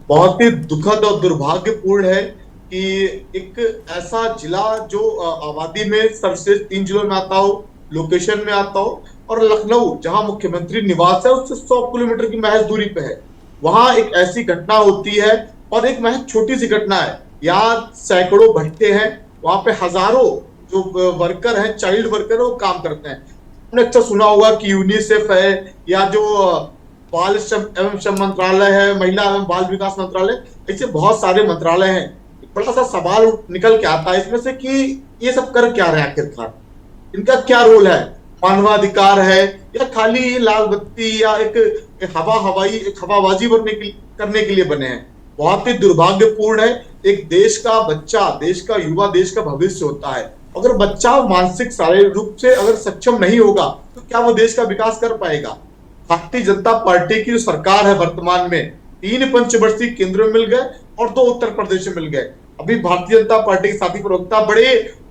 [SPEAKER 9] बहुत ही दुखद और दुर्भाग्यपूर्ण है कि एक ऐसा जिला जो आबादी में सर्वश्रेष्ठ 3 जिलों में आता हो, लोकेशन में आता हो, और लखनऊ जहां मुख्यमंत्री निवास है उससे 100 किलोमीटर की महज दूरी पे है, वहां एक ऐसी घटना होती है। और एक महज छोटी सी घटना है, यहाँ सैकड़ों भट्टे हैं, वहां पे हजारों जो वर्कर हैं, चाइल्ड वर्कर है, वो काम करते हैं। आपने अच्छा सुना होगा कि यूनिसेफ है या जो बाल श्रम एवं श्रम मंत्रालय है, महिला एवं बाल विकास मंत्रालय, ऐसे बहुत सारे मंत्रालय हैं। बड़ा सा सवाल निकल के आता है इसमें से कि ये सब कर क्या रहे हैं आखिरकार, इनका क्या रोल है? मानवाधिकार है या खाली लाल बत्ती या एक हवाबाजी करने के लिए बने हैं? बहुत ही दुर्भाग्यपूर्ण है। एक देश का बच्चा, देश का युवा, देश का भविष्य होता है। अगर बच्चा मानसिक शारीरिक रूप से अगर सक्षम नहीं होगा तो क्या वो देश का विकास कर पाएगा? भारतीय जनता पार्टी की जो सरकार है वर्तमान में, 3 पंचवर्षीय केंद्र में मिल गए और 2 उत्तर प्रदेश में मिल गए। अभी भारतीय जनता पार्टी के साथी प्रवक्ता बड़े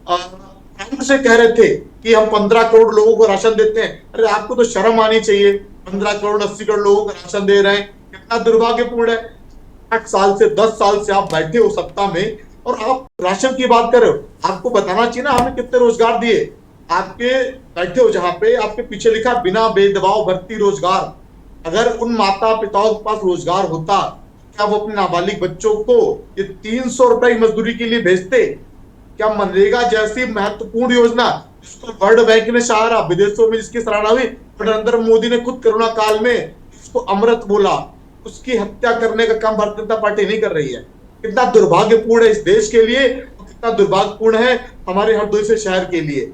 [SPEAKER 9] आनंद से कह रहे थे कि हम 15 करोड़ लोगों को राशन देते हैं। अरे आपको तो शर्म आनी चाहिए, 15 करोड़ 80 करोड़ लोगों को राशन दे रहे हैं, कितना दुर्भाग्यपूर्ण है। 8 साल से 10 साल से आप बैठे हो सत्ता में और आप राशन की बात कर रहे हो। आपको बताना चाहिए ना हमें कितने रोजगार दिए। आपके बैठे हो जहां पे, आपके पीछे लिखा बिना भेदभाव भर्ती रोजगार। अगर उन माता पिताओं के पास रोजगार होता, क्या वो अपने नाबालिग बच्चों को ये 300 रुपए मजदूरी के लिए भेजते? क्या मनरेगा जैसी महत्वपूर्ण योजना जिसको वर्ल्ड बैंक ने सहारा, विदेशों में जिसकी सराहना हुई, नरेंद्र मोदी ने खुद कोरोना काल में इसको अमृत बोला, उसकी हत्या करने का काम भारतीय जनता पार्टी नहीं कर रही है। कितना दुर्भाग्यपूर्ण है इस देश के लिए और कितना दुर्भाग्यपूर्ण है हमारे हरदोई से शहर के लिए।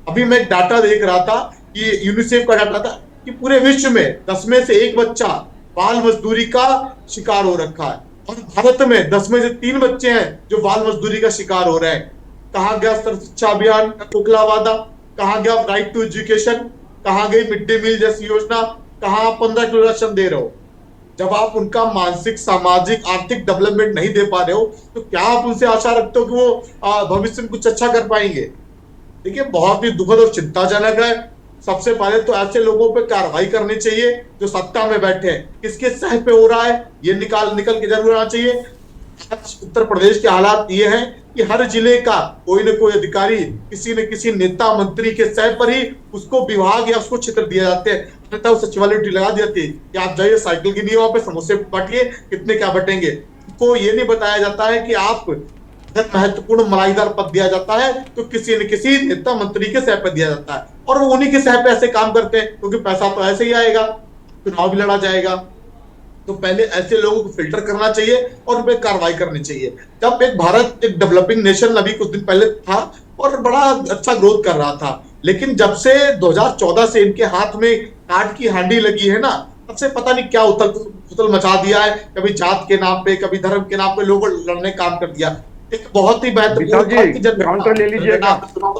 [SPEAKER 9] अभी मैं एक डाटा देख रहा था कि यूनिसेफ का डाटा था कि पूरे विश्व में 10 में से 1 बच्चा बाल मजदूरी का शिकार हो रखा है और भारत में 10 में से 3 बच्चे हैं जो बाल मजदूरी का शिकार हो रहे हैं। कहाँ गया सर्व शिक्षा अभियान का खोखला वादा? कहाँ गया राइट टू एजुकेशन? कहाँ गई मिड डे मील जैसी योजना? कहाँ 15 किलो राशन दे रहे हो? जब आप उनका मानसिक, सामाजिक, आर्थिक डेवलपमेंट नहीं दे पा रहे हो तो क्या आप उनसे आशा रखते हो कि वो भविष्य में कुछ अच्छा कर पाएंगे? देखिए, बहुत ही दुखद और चिंताजनक है। सबसे पहले तो ऐसे लोगों पे कार्रवाई करनी चाहिए जो सत्ता में बैठे हैं। किसके सह पे हो रहा है ये निकल के जरूर आना चाहिए। आज उत्तर प्रदेश के हालात ये हैं कि हर जिले का कोई न कोई अधिकारी किसी न किसी नेता मंत्री के सह पर ही उसको विभाग या उसको क्षेत्र दिया जाते हैं, अन्यथा सचिवालय ड्यूटी लगा दी जाती है कि आप जाइए साइकिल की नहीं, वहां पे समोसे बांटिए, कितने क्या बटेंगे। उनको ये नहीं बताया जाता है कि आप अगर महत्वपूर्ण मलाईदार पद दिया जाता है तो किसी न किसी नेता मंत्री के सह पर दिया जाता है और वो उन्हीं के सह पे ऐसे काम करते हैं क्योंकि पैसा तो ऐसे ही आएगा, चुनाव भी लड़ा जाएगा। तो पहले ऐसे लोगों को फिल्टर करना चाहिए और उन पर कार्रवाई करनी चाहिए। जब एक भारत एक डेवलपिंग नेशन अभी कुछ दिन पहले था और बड़ा अच्छा ग्रोथ कर रहा था, लेकिन जब से 2014 से इनके हाथ में काट की हांडी लगी है ना, तब से पता नहीं क्या उथल मचा दिया है। कभी जात के नाम पे, कभी धर्म के नाम पे लोगों लड़ने काम कर दिया। एक बहुत ही
[SPEAKER 7] महत्वपूर्ण ले लीजिएगा।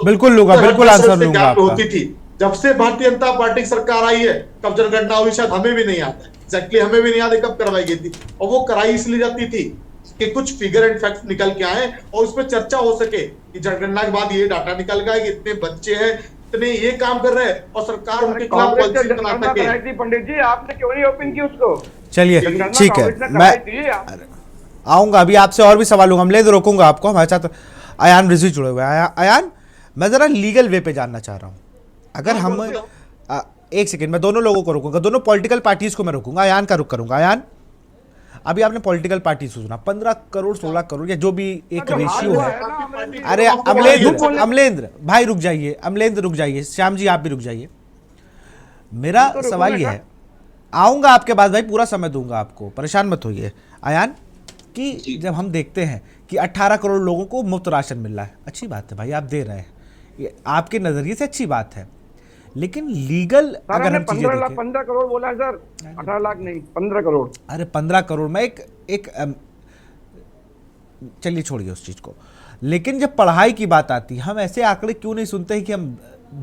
[SPEAKER 1] बिल्कुल लूंगा, बिल्कुल आंसर लूंगा।
[SPEAKER 9] होती थी जब से भारतीय जनता पार्टी की सरकार आई है, कब जनगणना हुई शायद हमें भी नहीं आता, एग्जैक्टली हमें भी नहीं याद है कब करवाई गई थी। और वो कराई इसलिए जाती थी कि कुछ फिगर एंड फैक्ट्स निकल के आए और उस पर चर्चा हो सके कि जनगणना के बाद ये डाटा निकल गया कि इतने बच्चे हैं, इतने ये काम कर रहे हैं और सरकार उनके खिलाफ पॉलिसी बना सके।
[SPEAKER 7] पंडित जी, आपने क्यों नहीं ओपन की उसको?
[SPEAKER 1] चलिए ठीक है, मैं आऊंगा अभी आपसे और भी सवाल लूंगा। अमलेंद्र रोकूंगा आपको, हमारे साथ अयान रिजवी जुड़े हुए हैं। अयान, मैं जरा लीगल वे पे जानना चाह रहा हूँ। अगर हम एक सेकेंड, मैं दोनों लोगों को रोकूंगा, दोनों पॉलिटिकल पार्टीज को मैं रोकूंगा, अयान का रुख करूंगा। अयान, अभी आपने पॉलिटिकल पार्टी सुना 15 करोड़ 16 करोड़ या जो भी एक रेशियो है। अरे अमलेंद्र भाई रुक जाइए, अमलेंद्र रुक जाइए, श्याम जी आप भी रुक जाइए। मेरा सवाल यह है, आऊंगा आपके बाद भाई, पूरा समय दूंगा आपको, परेशान मत होइए। अयान, कि जब हम देखते हैं कि 18 करोड़ लोगों को मुफ्त राशन मिल रहा है, अच्छी बात है भाई, आप दे रहे हैं, ये आपके नजरिए से अच्छी बात है, लेकिन लीगल अगर हम चीजें देखें,
[SPEAKER 7] 15 करोड़ बोला है सर, 18 लाख नहीं, 15 करोड़।
[SPEAKER 1] अरे 15 करोड़ में एक चलिए छोड़िए उस चीज को, लेकिन जब पढ़ाई की बात आती है, हम ऐसे आंकड़े क्यों नहीं सुनते हैं कि हम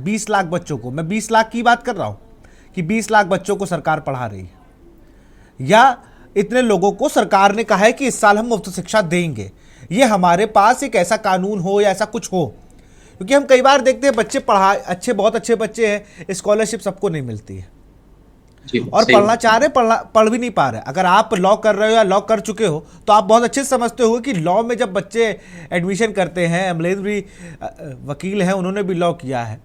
[SPEAKER 1] 20 लाख बच्चों को, मैं 20 लाख की बात कर रहा हूं कि 20 लाख बच्चों को सरकार पढ़ा रही है, या इतने लोगों को सरकार ने कहा है कि इस साल हम मुफ्त शिक्षा देंगे। ये हमारे पास एक ऐसा कानून हो या ऐसा कुछ हो क्योंकि हम कई बार देखते हैं बच्चे बहुत अच्छे बच्चे हैं, स्कॉलरशिप सबको नहीं मिलती है और पढ़ना चाह रहे पढ़ भी नहीं पा रहे। अगर आप लॉ कर रहे हो या लॉ कर चुके हो तो आप बहुत अच्छे से समझते हो कि लॉ में जब बच्चे एडमिशन करते हैं, अमलेंद्र भी वकील हैं, उन्होंने भी लॉ किया है,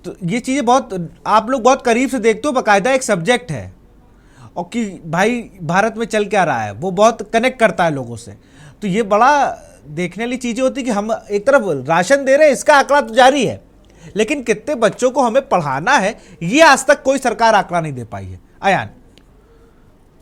[SPEAKER 1] तो ये चीज़ें बहुत आप लोग बहुत करीब से देखते हो, बाकायदा एक सब्जेक्ट है और कि भाई भारत में चल क्या रहा है, वो बहुत कनेक्ट करता है लोगों से। तो ये बड़ा देखने वाली चीज़ें होती कि हम एक तरफ राशन दे रहे हैं, इसका आंकड़ा तो जारी है, लेकिन कितने बच्चों को हमें पढ़ाना है ये आज तक कोई सरकार आंकड़ा नहीं दे पाई है। अयान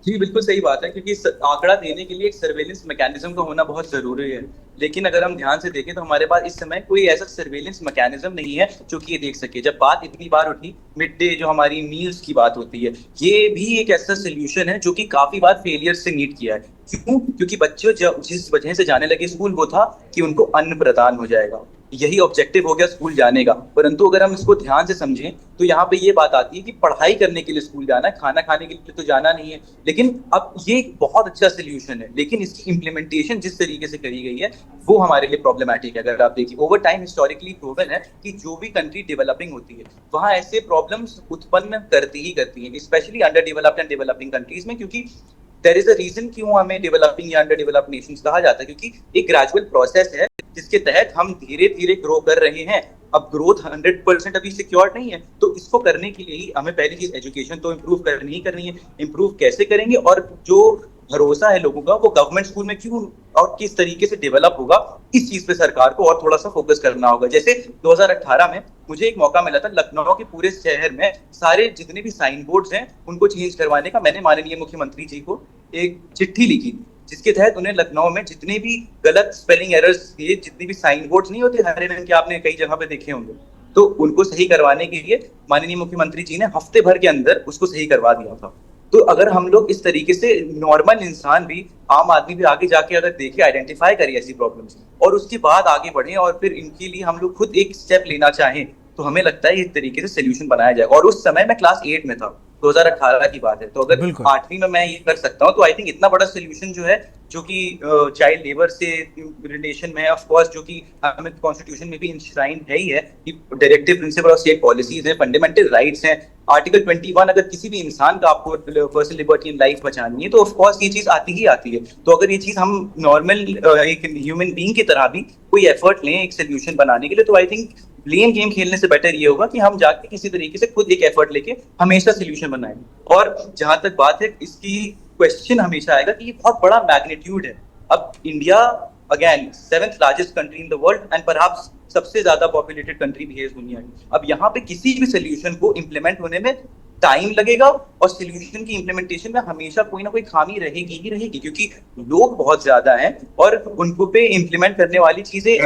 [SPEAKER 5] जी बिल्कुल सही बात है, क्योंकि आंकड़ा देने के लिए एक सर्वेलेंस मैकेनिज्म का होना बहुत जरूरी है, लेकिन अगर हम ध्यान से देखें तो हमारे पास इस समय कोई ऐसा सर्वेलेंस मैकेनिज्म नहीं है जो कि ये देख सके। जब बात इतनी बार उठी मिड डे जो हमारी मील्स की बात होती है, ये भी एक ऐसा सोल्यूशन है जो कि काफी बार फेलियर से मीट किया है। क्यों? क्योंकि बच्चे जिस वजह से जाने लगे स्कूल वो था कि उनको अन्न प्रदान हो जाएगा, यही ऑब्जेक्टिव हो गया स्कूल जाने का। परंतु अगर हम इसको ध्यान से समझें तो यहाँ पे ये बात आती है कि पढ़ाई करने के लिए स्कूल जाना है, खाना खाने के लिए तो जाना नहीं है। लेकिन अब ये एक बहुत अच्छा सोल्यूशन है, लेकिन इसकी इम्प्लीमेंटेशन जिस तरीके से करी गई है वो हमारे लिए प्रॉब्लमैटिक है। अगर आप देखिए ओवर टाइम हिस्टोरिकली प्रूवन है कि जो भी कंट्री डेवलपिंग होती है वहां ऐसे प्रॉब्लम्स उत्पन्न करती है, specially under developed and developing countries में, क्योंकि देयर इज अ रीजन क्यों हमें डेवलपिंग या अंडर डेवलप्ड नेशंस कहा जाता है, क्योंकि एक ग्रेजुअल प्रोसेस है जिसके तहत हम धीरे धीरे ग्रो कर रहे हैं। अब ग्रोथ 100% अभी सिक्योर नहीं है, तो इसको करने के लिए ही हमें पहली चीज एजुकेशन तो इम्प्रूव करनी ही करनी है। इम्प्रूव कैसे करेंगे और जो भरोसा है लोगों का वो गवर्नमेंट स्कूल में क्यों और किस तरीके से डेवलप होगा, इस चीज पे सरकार को और थोड़ा सा फोकस करना होगा। जैसे 2018 में मुझे एक मौका मिला था लखनऊ के पूरे शहर में सारे जितने भी साइन बोर्ड्स हैं उनको चेंज करवाने का। मैंने माननीय मुख्यमंत्री जी को एक चिट्ठी लिखी जिसके तहत उन्हें लखनऊ में जितने भी गलत स्पेलिंग एरर्स दिए, जितने भी साइन बोर्ड्स नहीं होते हरे रंग के, आपने कई जगह पे देखे होंगे, तो उनको सही करवाने के लिए माननीय मुख्यमंत्री जी ने हफ्ते भर के अंदर उसको सही करवा दिया था। तो अगर हम लोग इस तरीके से नॉर्मल इंसान भी, आम आदमी भी आगे जाके अगर देखे, आइडेंटिफाई करे ऐसी प्रॉब्लम्स और उसके बाद आगे बढ़े और फिर इनके लिए हम लोग खुद एक स्टेप लेना चाहें, तो हमें लगता है इस तरीके से सोल्यूशन बनाया जाएगा। और उस समय मैं क्लास 8 में था, 2018 की बात है, तो अगर 8वीं में मैं ये कर सकता हूँ तो आई थिंक इतना बड़ा सोल्यूशन जो है, जो कि चाइल्ड लेबर से रिलेशन में, ऑफ कोर्स जो कि हमें कॉन्स्टिट्यूशन में भी इंश्राइंड है ही है कि directive principle of state policies है, फंडामेंटल राइट्स हैं, आर्टिकल 21, अगर किसी भी इंसान का आपको पर्सनल लिबर्टी एंड लाइफ बचानी है तो ऑफ कोर्स ये चीज आती ही आती है। तो अगर ये चीज हम नॉर्मल एक ह्यूमन बीइंग की तरह भी कोई एफर्ट लें एक सोल्यूशन बनाने के लिए, तो आई थिंक ब्लेम गेम खेलने से बेटर ये होगा कि हम जाके किसी तरीके से खुद एक एफर्ट लेके हमेशा सोल्यूशन बनाएं। और जहां तक बात है इसकी, क्वेश्चन हमेशा आएगा कि ये बहुत बड़ा मैग्नीट्यूड है। अब India again 7th largest country in the world and perhaps सबसे ज्यादा पॉपुलेटेड कंट्री भी है इस दुनिया की। अब यहाँ पे किसी भी सोल्यूशन को इम्प्लीमेंट होने में टाइम लगेगा और सोल्यूशन की इम्प्लीमेंटेशन में हमेशा कोई ना कोई खामी रहेगी ही रहेगी, क्योंकि लोग बहुत ज्यादा हैं और उनको पे इम्प्लीमेंट करने वाली चीजें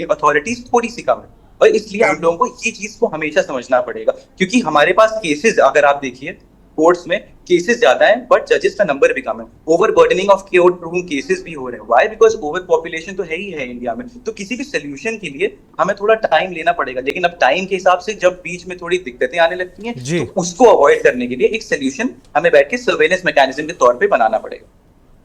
[SPEAKER 5] अथॉरिटीज थोड़ी सी कम है। और इसलिए हम लोगों को ये चीज को हमेशा समझना पड़ेगा, क्योंकि हमारे पास केसेस, अगर आप देखिए कोर्ट्स में केसेस ज्यादा हैं बट जजेस का नंबर भी कम है। Over burdening of court room cases भी हो रहे हैं। व्हाई? बिकॉज ओवर पॉपुलेशन तो है ही है इंडिया में। तो किसी भी सोल्यूशन के लिए हमें थोड़ा टाइम लेना पड़ेगा, लेकिन अब टाइम के हिसाब से जब बीच में थोड़ी दिक्कतें आने लगती हैं तो उसको अवॉइड करने के लिए एक सोल्यूशन हमें बैठ के सर्वेलेंस मैकेनिज्म के तौर पर बनाना पड़ेगा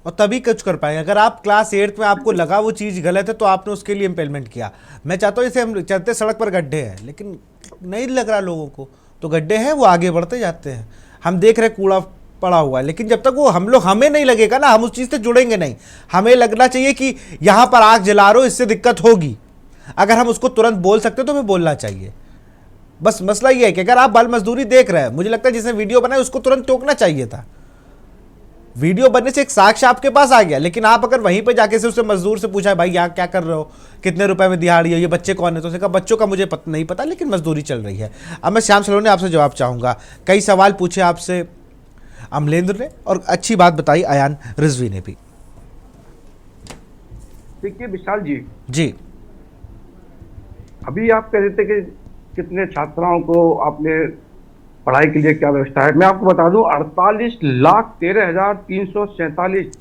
[SPEAKER 1] और तभी कुछ कर पाएंगे। अगर आप क्लास 8 में आपको लगा वो चीज़ गलत है तो आपने उसके लिए इम्प्लीमेंट किया। मैं चाहता हूँ जैसे हम चलते सड़क पर गड्ढे हैं लेकिन नहीं लग रहा लोगों को, तो गड्ढे हैं वो आगे बढ़ते जाते हैं। हम देख रहे कूड़ा पड़ा हुआ है, लेकिन जब तक वो हमें नहीं लगेगा ना, हम उस चीज़ से जुड़ेंगे नहीं। हमें लगना चाहिए कि यहाँ पर आग जला रहे हो, इससे दिक्कत होगी। अगर हम उसको तुरंत बोल सकते तो हमें बोलना चाहिए। बस मसला ये है कि अगर आप बाल मजदूरी देख रहे हैं, मुझे लगता है जिसने वीडियो बनाया उसको तुरंत टोकना चाहिए था। वीडियो बनने से एक साक्ष्य आपके पास आ गया, लेकिन आप अगर वहीं पे जाके से उससे मजदूर से पूछा भाई यहाँ क्या कर रहे हो, कितने रुपए में दिहाड़ी है, ये बच्चे कौन है, तो उसने कहा बच्चों का मुझे नहीं पता लेकिन मजदूरी चल रही है। अब मैं श्याम सलोनी आपसे जवाब चाहूँगा। कई सवाल पूछे आपसे अमलेंद्र ने और अच्छी बात बताई अयान रिजवी ने भी।
[SPEAKER 7] देखिए विशाल
[SPEAKER 1] जी,
[SPEAKER 7] अभी आप कह रहे थे कि कितने छात्राओं को आपने पढ़ाई के लिए क्या व्यवस्था है। मैं आपको बता दूं 48,13,347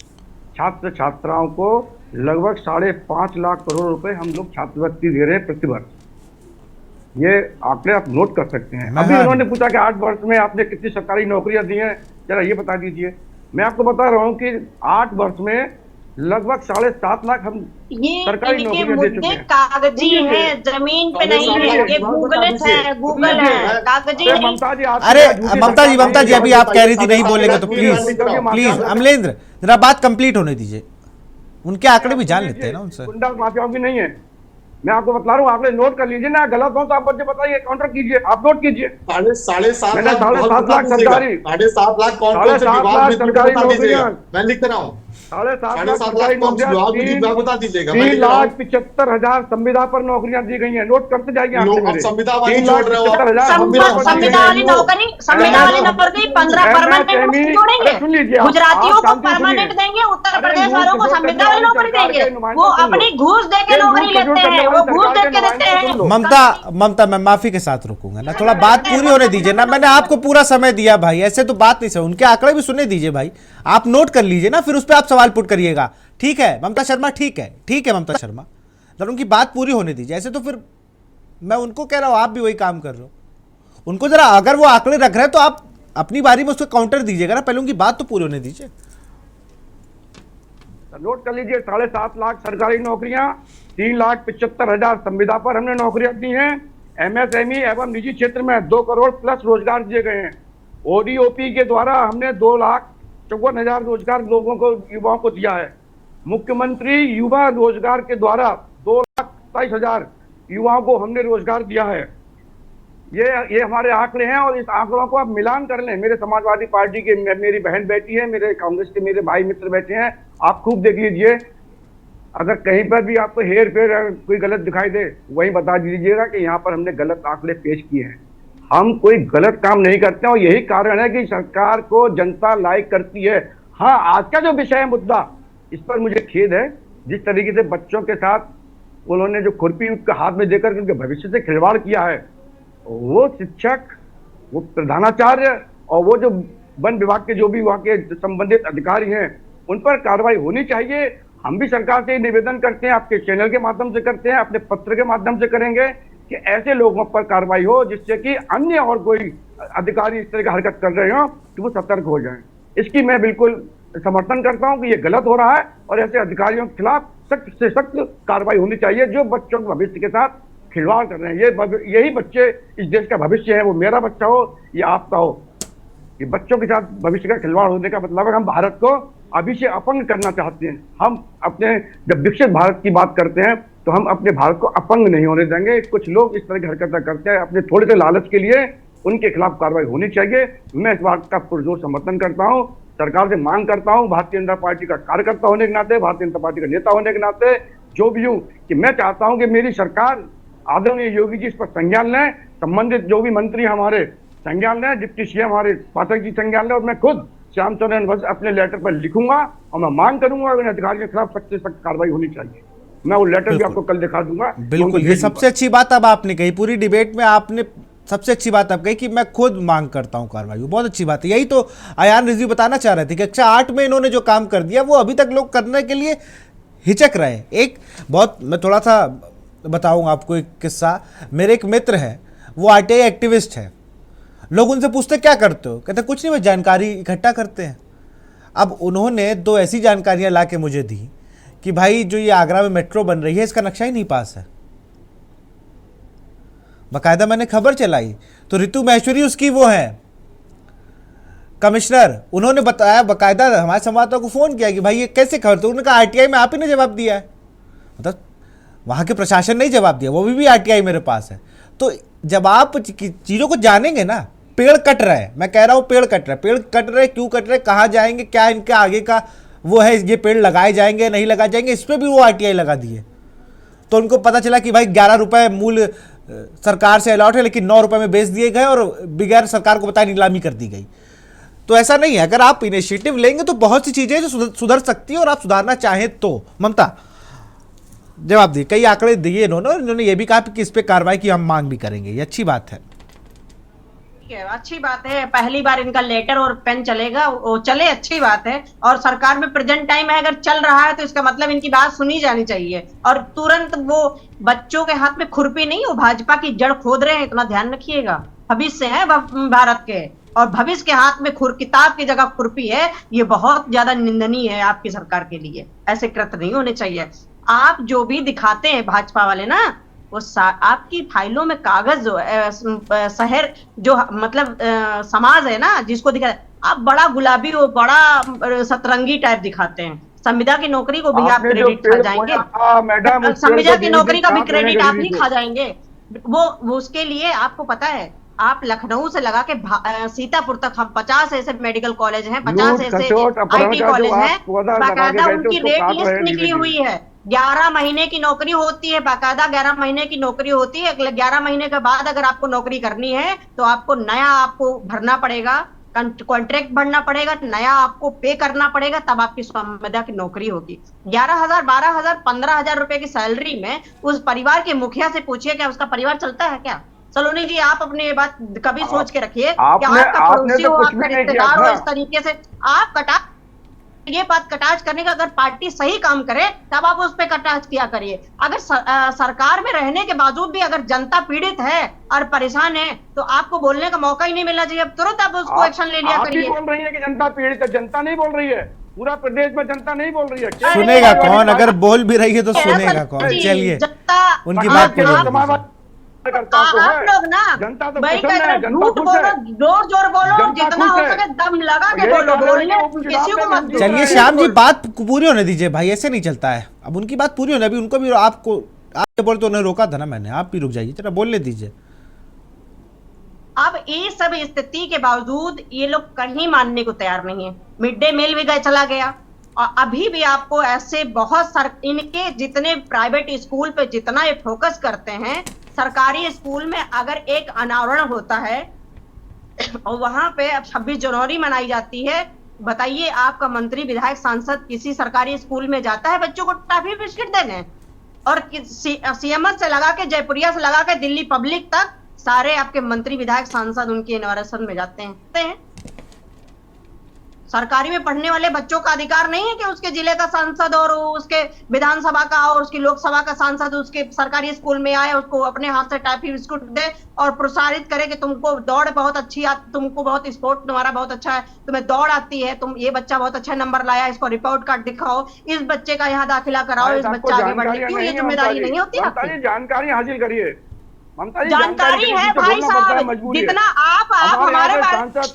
[SPEAKER 7] छात्र छात्राओं को लगभग 5.5 लाख करोड़ रुपए हम लोग छात्रवृत्ति दे रहे हैं प्रतिवर्ष। ये आंकड़े आप नोट कर सकते हैं। अभी उन्होंने पूछा कि 8 वर्ष में आपने कितनी सरकारी नौकरियां दी हैं, जरा ये बता दीजिए। मैं आपको बता रहा हूं कि 8 वर्ष में लगभग 7.5 लाख हम
[SPEAKER 8] ये
[SPEAKER 7] सरकारी
[SPEAKER 8] इनके
[SPEAKER 7] नौकरियां दे चुके
[SPEAKER 8] मुद्दे
[SPEAKER 7] हैं।
[SPEAKER 8] कागजी हैं, जमीन पे नहीं है, ये गूगल है, कागजी
[SPEAKER 7] अरे
[SPEAKER 8] नहीं।
[SPEAKER 7] ममता जी, आप
[SPEAKER 1] अरे ममता जी अभी आप कह रही थी नहीं बोलेंगे तो प्लीज अमलेंद्र जरा बात कंप्लीट होने दीजिए, उनके आंकड़े भी जान लेते हैं ना उनसे।
[SPEAKER 7] गुंडा माफियाओं की नहीं है, मैं आपको बता रहा हूँ, आपने नोट कर लीजिए ना, गलत हो तो आप मुझे बताइए, काउंटर कीजिए, आप नोट कीजिए।
[SPEAKER 9] 7.5 लाख
[SPEAKER 7] 7.5 लाख सरकारी,
[SPEAKER 9] 7.5 लाख कौन कौन से विभाग में सरकारी नौकरियां, मैं लिख रहा हूँ
[SPEAKER 7] 7.5 लाख
[SPEAKER 9] 7.5 लाख कौन से विभाग में विभाग बता दीजिएगा।
[SPEAKER 7] 3,75,000 संविदा पर नौकरियां दी गई हैं, नोट करते जाइए।
[SPEAKER 9] आप संविदा वाली जोड़ रहे हो,
[SPEAKER 8] संविदा वाली नौकरी 15 परमानेंट जोड़ेंगे, गुजरातियों को परमानेंट देंगे, उत्तर प्रदेश वालों को संविदा वाली नौकरी देंगे, वो अपनी घूस दे के नौकरी लेते हैं, वो घूस दे के देते हैं।
[SPEAKER 1] ममता मैं माफी के साथ रुकूंगा ना, थोड़ा बात पूरी होने दीजिए ना, मैंने आपको पूरा समय दिया भाई, ऐसे तो बात नहीं सही, उनके आंकड़े भी सुनने दीजिए भाई, आप नोट कर लीजिए ना, फिर उस पर आप सवाल पुट करिएगा। ठीक है ममता शर्मा, ठीक है ममता शर्मा, जरा उनकी बात पूरी होने दीजिए, ऐसे तो फिर मैं उनको कह रहा हूं आप भी वही काम कर रहे हो, उनको जरा अगर वो आंकड़े रख रहे हैं तो आप अपनी बारी में उसको काउंटर दीजिएगा ना, पहले उनकी बात तो पूरी होने दीजिए।
[SPEAKER 7] नोट कर लीजिए, 7.5 लाख सरकारी नौकरियां, 3,75,000 संविदा पर हमने नौकरियां दी हैं, एमएसएमई एवं निजी क्षेत्र में 2 करोड़ प्लस रोजगार दिए गए हैं। ओडीओपी के द्वारा हमने 2,54,000 रोजगार लोगों को, युवाओं को दिया है। मुख्यमंत्री युवा रोजगार के द्वारा 2,27,000 युवाओं को हमने रोजगार दिया है। ये हमारे आंकड़े हैं और इस आंकड़ों को आप मिलान कर लें। मेरे समाजवादी पार्टी के मेरी बहन बैठी है, मेरे कांग्रेस के मेरे भाई मित्र बैठे हैं, आप खूब देख लीजिए, अगर कहीं पर भी आपको हेर फेर कोई गलत दिखाई दे वही बता दीजिएगा कि यहाँ पर हमने गलत आंकड़े पेश किए हैं। हम कोई गलत काम नहीं करते हैं और यही कारण है कि सरकार को जनता लाइक करती है। हाँ, आज का जो विषय है, मुद्दा, इस पर मुझे खेद है, जिस तरीके से बच्चों के साथ उन्होंने जो खुरपी उनके हाथ में देकर उनके भविष्य से खिलवाड़ किया है, वो शिक्षक, वो प्रधानाचार्य और वो जो वन विभाग के जो भी वहाँ के संबंधित अधिकारी हैं, उन पर कार्रवाई होनी चाहिए। हम भी सरकार से निवेदन करते हैं, आपके चैनल के माध्यम से करते हैं, अपने पत्र के माध्यम से करेंगे कि ऐसे लोगों पर कार्रवाई हो जिससे कि अन्य और कोई अधिकारी इस तरह की हरकत कर रहे हो कि वो सतर्क हो जाएं। इसकी मैं बिल्कुल समर्थन करता हूं कि ये गलत हो रहा है और ऐसे अधिकारियों के खिलाफ सख्त से सख्त कार्रवाई होनी चाहिए जो बच्चों के भविष्य के साथ खिलवाड़ कर रहे हैं। यही बच्चे इस देश का भविष्य है, वो मेरा बच्चा हो या आपका हो। ये बच्चों के साथ भविष्य का खिलवाड़ होने का मतलब है हम भारत को अभी से अपंग करना चाहते हैं। हम अपने जब विकसित भारत की बात करते हैं तो हम अपने भारत को अपंग नहीं होने देंगे। कुछ लोग इस तरह की हरकतें करते हैं अपने थोड़े से लालच के लिए, उनके खिलाफ कार्रवाई होनी चाहिए। मैं इस बात का पुरजोर समर्थन करता हूं, सरकार से मांग करता हूं, भारतीय जनता पार्टी का कार्यकर्ता होने के नाते, भारतीय जनता पार्टी का नेता होने के नाते, जो भी हूं, कि मैं चाहता हूं कि मेरी सरकार, आदरणीय योगी जी इस पर संज्ञान लें, संबंधित जो भी मंत्री हमारे संज्ञान लें, डिप्टी सीएम हमारे पाठक जी संज्ञान लें, और मैं खुद श्याम चरण बस अपने लेटर पर लिखूंगा और मैं मांग करूंगा इन अधिकारियों के खिलाफ सख्त से सख्त कार्रवाई होनी चाहिए। मैं वो लेटर भी आपको कल दिखा दूंगा।
[SPEAKER 1] बिल्कुल, ये सबसे अच्छी बात अब आपने कही, पूरी डिबेट में आपने सबसे अच्छी बात अब कही कि मैं खुद मांग करता हूं कार्रवाई। बहुत अच्छी बात है, यही तो अयान रिजवी बताना चाह रहे थे कि कक्षा 8 में इन्होंने जो काम कर दिया वो अभी तक लोग करने के लिए हिचक रहे हैं। एक बहुत, मैं थोड़ा सा बताऊंगा आपको एक किस्सा। मेरे एक मित्र है, वो आरटीआई एक्टिविस्ट है। लोग उनसे पूछते क्या करते हो, कहते कुछ नहीं, बस जानकारी इकट्ठा करते हैं। अब उन्होंने 2 ऐसी जानकारियां ला के मुझे दी कि भाई जो ये आगरा में मेट्रो बन रही है इसका नक्शा ही नहीं पास है। बाकायदा मैंने खबर चलाई तो ऋतु महेश्वरी उसकी वो है कमिश्नर, उन्होंने बताया, बाकायदा हमारे संवाददाता को फोन किया कि भाई ये कैसे खबर, तो उन्होंने कहा आरटीआई में आप ही ने जवाब दिया है। मतलब वहां के प्रशासन ने जवाब दिया, वो भी आरटीआई मेरे पास है। तो जब आप चीजों को जानेंगे ना, पेड़ कट रहा है, मैं कह रहा हूं पेड़ कट रहे, क्यों कट रहे, कहाँ जाएंगे, क्या इनके आगे का वो है, ये पेड़ लगाए जाएंगे नहीं लगाए जाएंगे, इस पर भी वो आरटीआई लगा दिए। तो उनको पता चला कि भाई 11 रुपए मूल सरकार से अलॉट है लेकिन 9 रुपए में बेच दिए गए और बगैर सरकार को बताए नीलामी कर दी गई। तो ऐसा नहीं है, अगर आप इनिशिएटिव लेंगे तो बहुत सी चीजें जो सुधर सकती है और आप सुधारना चाहें तो। ममता जवाब दिए, कई आंकड़े दिए इन्होंने ये भी कहा कि इस पे कार्रवाई की हम मांग भी करेंगे, ये अच्छी बात है।
[SPEAKER 8] अच्छी बात है, पहली बार इनका लेटर और पेन चलेगा, वो चले, अच्छी बात है। और सरकार में प्रेजेंट टाइम है, अगर चल रहा है तो इसका मतलब इनकी बात सुनी जानी चाहिए। और तुरंत वो बच्चों के हाथ में खुरपी नहीं, वो भाजपा की जड़ खोद रहे हैं, इतना ध्यान रखिएगा। भविष्य है भारत के और भविष्य के हाथ में किताब की जगह खुरपी है, ये बहुत ज्यादा निंदनीय है आपकी सरकार के लिए। ऐसे कृत्य नहीं होने चाहिए। आप जो भी दिखाते हैं भाजपा वाले ना, वो आपकी फाइलों में कागज जो शहर जो मतलब समाज है ना, जिसको दिखा आप बड़ा गुलाबी और बड़ा सतरंगी टाइप दिखाते हैं। संविदा की नौकरी को भी आप क्रेडिट खा जाएंगे, संविदा की नौकरी का भी क्रेडिट आप ही खा जाएंगे। वो उसके लिए आपको पता है, आप लखनऊ से लगा के सीतापुर तक हम 50 ऐसे मेडिकल कॉलेज हैं, 50 ऐसे IT कॉलेज हैं, बाकायदा उनकी रेट लिस्ट निकली हुई है। 11 महीने की नौकरी होती है, बाकायदा 11 महीने की नौकरी होती है। 11 महीने के बाद अगर आपको नौकरी करनी है तो आपको नया आपको भरना पड़ेगा, कॉन्ट्रैक्ट भरना पड़ेगा, नया आपको पे करना पड़ेगा, तब आपकी संविदा की नौकरी होगी। 11,000, 12,000, 15,000 रुपए की सैलरी में उस परिवार के मुखिया से पूछिए क्या उसका परिवार चलता है क्या? सलोनी जी, आप अपनी ये बात कभी सोच के रखिए कि आपका पड़ोसी हो, आपका रिश्तेदार हो, इस तरीके से आप ये बात कटाक्ष करने का, अगर पार्टी सही काम करे तब आप उस पर कटाक्ष किया करिए। अगर सरकार में रहने के बावजूद भी अगर जनता पीड़ित है और परेशान है तो आपको बोलने का मौका ही नहीं मिलना चाहिए। अब तुरंत आप उसको एक्शन ले लिया करिए।
[SPEAKER 7] बोल रही है कि जनता पीड़ित है, जनता नहीं बोल रही है, पूरा प्रदेश में जनता नहीं बोल रही है।
[SPEAKER 1] सुनेगा कौन? अगर बोल भी रही है तो सुनेगा कौन? चलिए उनकी बात
[SPEAKER 8] आप लोग ना भाई झूठ बोलो, जोर जोर बोलो, जितना हो सके दम लगा के बोलो, बोलने किसी को मत दो।
[SPEAKER 1] चलिए श्याम जी, बात पूरी होने दीजिए भाई, ऐसे नहीं चलता है। अब उनकी बात पूरी होने, अभी उनको भी आप बोलते उन्हें रोका था ना मैंने, आप भी रुक जाइए, जरा बोलने दीजिए।
[SPEAKER 8] अब ये सब स्थिति के बावजूद ये लोग कहीं मानने को तैयार नहीं है। मिड डे मील भी गए चला गया, और अभी भी आपको ऐसे बहुत इनके जितने प्राइवेट स्कूल पे जितना ये फोकस करते हैं, सरकारी स्कूल में अगर एक अनावरण होता है और वहां पे अब 26 जनवरी मनाई जाती है, बताइए आपका मंत्री, विधायक, सांसद किसी सरकारी स्कूल में जाता है बच्चों को टॉफी बिस्किट देने? और CMS से लगा के, जयपुरिया से लगा के दिल्ली पब्लिक तक सारे आपके मंत्री, विधायक, सांसद उनके इनॉग्रेशन में जाते हैं। सरकारी में पढ़ने वाले बच्चों का अधिकार नहीं है कि उसके जिले का सांसद और उसके विधानसभा का और उसकी लोकसभा का सांसद उसके सरकारी स्कूल में आए, उसको अपने हाथ से टॉफी बिस्कुट दे और प्रोत्साहित करे कि तुमको दौड़ बहुत अच्छी आती, तुमको बहुत स्पोर्ट तुम्हारा बहुत अच्छा है, तुम्हें दौड़ आती है, तुम ये बच्चा बहुत अच्छा नंबर लाया, इसको रिपोर्ट कार्ड दिखाओ, इस बच्चे का यहाँ दाखिला कराओ, इस बच्चा आगे बढ़ने। क्यों ये जिम्मेदारी नहीं होती आपकी?
[SPEAKER 7] जानकारी हासिल करिए।
[SPEAKER 8] जानकारी है भाई साहब, जितना आप हमारे पास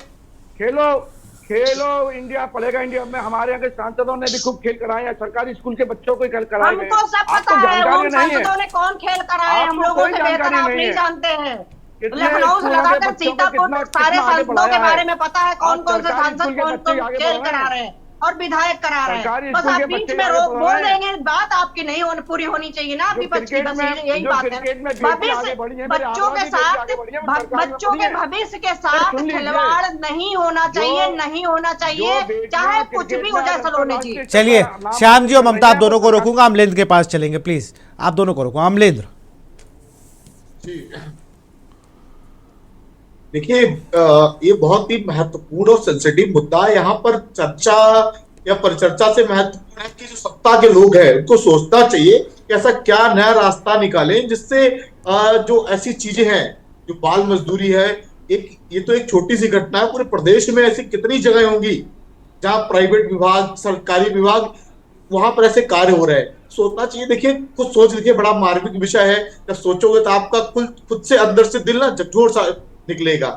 [SPEAKER 7] खेलो इंडिया पढ़ेगा इंडिया में हमारे यहाँ के सांसदों ने भी खूब खेल कराए हैं, सरकारी स्कूल के बच्चों को खेल कराए।
[SPEAKER 8] हमको सब पता है उन सांसदों ने कौन खेल कराए, हम लोगों से बेहतर आप नहीं जानते हैं। लखनऊ से लगाकर सीतापुर तक सारे सांसदों के बारे में पता है, कौन कौन से सांसद कौन कौन खेल करा रहे हैं और विधायक करा रहे हैं। बस आप बीच में रोक बोल देंगे, बात आपकी नहीं पूरी होनी चाहिए ना आपकी बच्ची, बस यही बात है। भविष्य बच्चों के साथ, बच्चों के भविष्य के साथ खिलवाड़ नहीं होना चाहिए, नहीं होना चाहिए, चाहे कुछ भी हो जाए। सलोनी जी,
[SPEAKER 1] चलिए श्याम जी और ममता, आप दोनों को रोकूंगा, अमलेंद्र के पास चलेंगे, प्लीज आप दोनों को रोको। अमलेंद्र,
[SPEAKER 9] देखिए ये बहुत ही महत्वपूर्ण और सेंसिटिव मुद्दा है। यहाँ पर चर्चा या परिचर्चा से महत्वपूर्ण है कि जो सत्ता के लोग हैं उनको सोचना चाहिए कि ऐसा क्या नया रास्ता निकालें जिससे जो ऐसी चीजें हैं, जो बाल मजदूरी है, ये तो एक छोटी सी घटना है, पूरे प्रदेश में ऐसी कितनी जगह होंगी जहाँ प्राइवेट विभाग, सरकारी विभाग, वहां पर ऐसे कार्य हो रहे हैं। सोचना चाहिए। देखिए कुछ सोच लीजिए, बड़ा मार्मिक विषय है, जब सोचोगे तो आपका खुद से अंदर से दिल ना झकझोर सा निकलेगा,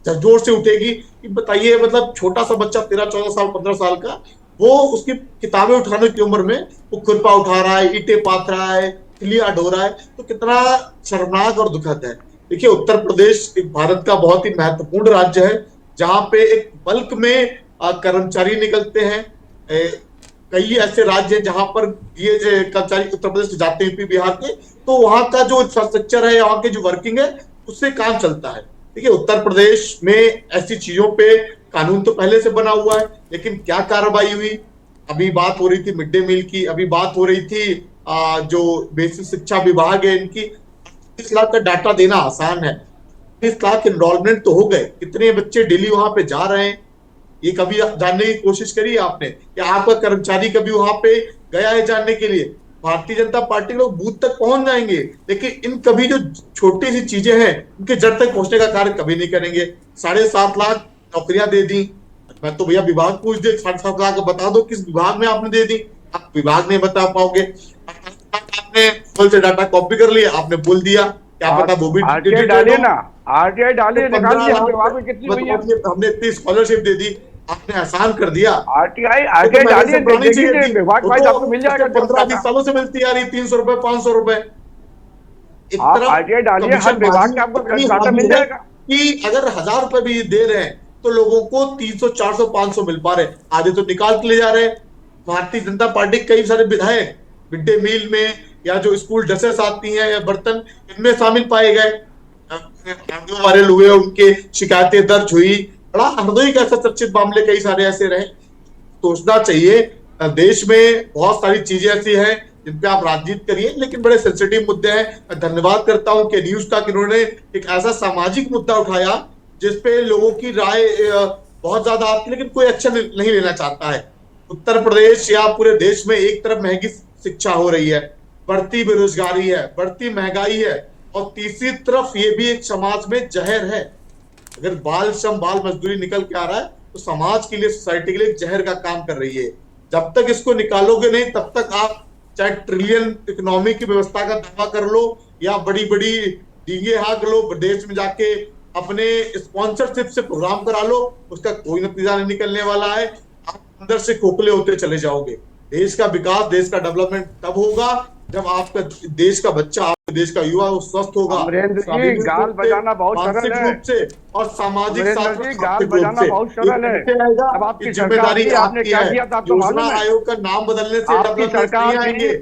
[SPEAKER 9] झकझोर से उठेगी कि बताइए, मतलब छोटा सा बच्चा 13, 14 साल, 15 साल का, वो उसकी किताबें उठाने की उम्र में वो खुरपा उठा रहा है, ईंटें पाथ रहा है, तिलियां ढो रहा है, तो कितना शर्मनाक और दुखद है। देखिए उत्तर प्रदेश एक भारत का बहुत ही महत्वपूर्ण राज्य है, जहां पे एक बल्क में कर्मचारी निकलते हैं। कई ऐसे राज्य हैं जहां पर ये कर्मचारी उत्तर प्रदेश जाते हैं, यूपी बिहार के, तो वहां का जो इंफ्रास्ट्रक्चर है, वहां के जो वर्किंग है, उससे काम चलता है। देखिए उत्तर प्रदेश में ऐसी चीजों पे कानून तो पहले से बना हुआ है, लेकिन क्या कार्रवाई हुई? अभी बात हो रही थी मिड डे मील की, अभी बात हो रही थी जो बेसिक शिक्षा विभाग है इनकी। 30 लाख का डाटा देना आसान है, 30 लाख एनरोलमेंट तो हो गए, कितने बच्चे डेली वहां पे जा रहे हैं, ये कभी जानने की कोशिश करी आपने? या आपका कर्मचारी कभी वहां पे गया है जानने के लिए? भारतीय जनता पार्टी लोग बूथ तक पहुंच जाएंगे, लेकिन इन कभी जो छोटी सी चीजें हैं उनके जड़ तक पहुंचने का कार्य कभी नहीं करेंगे। 7.5 लाख नौकरियां दे दी। मैं तो भैया विभाग पूछ दे, 7.5 लाख बता दो किस विभाग में आपने दे दी, आप विभाग नहीं बता पाओगे। आपने कॉल से डाटा कॉपी कर लिया, आपने बोल दिया, क्या पता वो भी
[SPEAKER 7] आरटीआई डालिए ना, आरटीआई डालिए, निकालिए विभाग में कितनी हुई है।
[SPEAKER 9] हमने इतनी स्कॉलरशिप दे दी, आपने आसान कर दिया।
[SPEAKER 7] आरटीआई डालिए, विभाग वाइज आपको मिल जाएगा।
[SPEAKER 9] 15-20 सालों से मिलती आ रही 300 रुपए 500 रुपए।
[SPEAKER 7] आप आरटीआई डालिए, हर विभाग का आपको डाटा मिल जाएगा
[SPEAKER 9] कि अगर 1000 रुपए भी दे रहे हैं तो लोगों को 300 400 500 मिल पा रहे, आधे तो निकाल के ले जा रहे हैं। भारतीय जनता पार्टी कई सारे विधायक मिड डे मील में या जो स्कूल ड्रेसेस आती हैं या बर्तन, इनमें शामिल पाए गए। वायरल हुए, उनके शिकायतें दर्ज हुई, बड़ा हरदोई का ऐसा चर्चित मामले कई सारे ऐसे रहे। सोचना चाहिए, देश में बहुत सारी चीजें ऐसी हैं जिन पे आप राजनीति करिए, लेकिन बड़े सेंसिटिव मुद्दे हैं। मैं धन्यवाद करता हूं कि न्यूज का कि उन्होंने एक ऐसा सामाजिक मुद्दा उठाया जिसपे लोगों की राय बहुत ज्यादा आती है, लेकिन कोई एक्शन नहीं लेना चाहता है। उत्तर प्रदेश या पूरे देश में एक तरफ महंगी शिक्षा हो रही है, बढ़ती बेरोजगारी है, बढ़ती महंगाई है, और तीसरी तरफ ये भी एक समाज में जहर है। अगर बाल श्रम बाल मजदूरी निकल के आ रहा है तो समाज के लिए, सोसाइटी के लिए जहर का काम कर रही है। जब तक इसको निकालोगे नहीं, तब तक आप चाहे ट्रिलियन इकोनॉमी की व्यवस्था का दावा कर लो या बड़ी बड़ी डींगे हाँक लो, देश में जाके अपने स्पॉन्सरशिप से प्रोग्राम करा लो, उसका कोई नतीजा नहीं निकलने वाला है। आप अंदर से खोखले होते चले जाओगे। देश का विकास, देश का डेवलपमेंट तब होगा जब आपका देश का बच्चा, आपके देश का युवा वो स्वस्थ होगा,
[SPEAKER 7] अमरेंद्र जी, गाल बजाना बहुत सरल है,
[SPEAKER 9] रूप से और सामाजिक
[SPEAKER 7] गाल बजाना बहुत सरल है। अब आपकी
[SPEAKER 9] जिम्मेदारी
[SPEAKER 7] आपने क्या किया था आपको मालूम है?
[SPEAKER 9] आयोग का नाम बदलने से
[SPEAKER 7] आपकी सरकार आएंगे,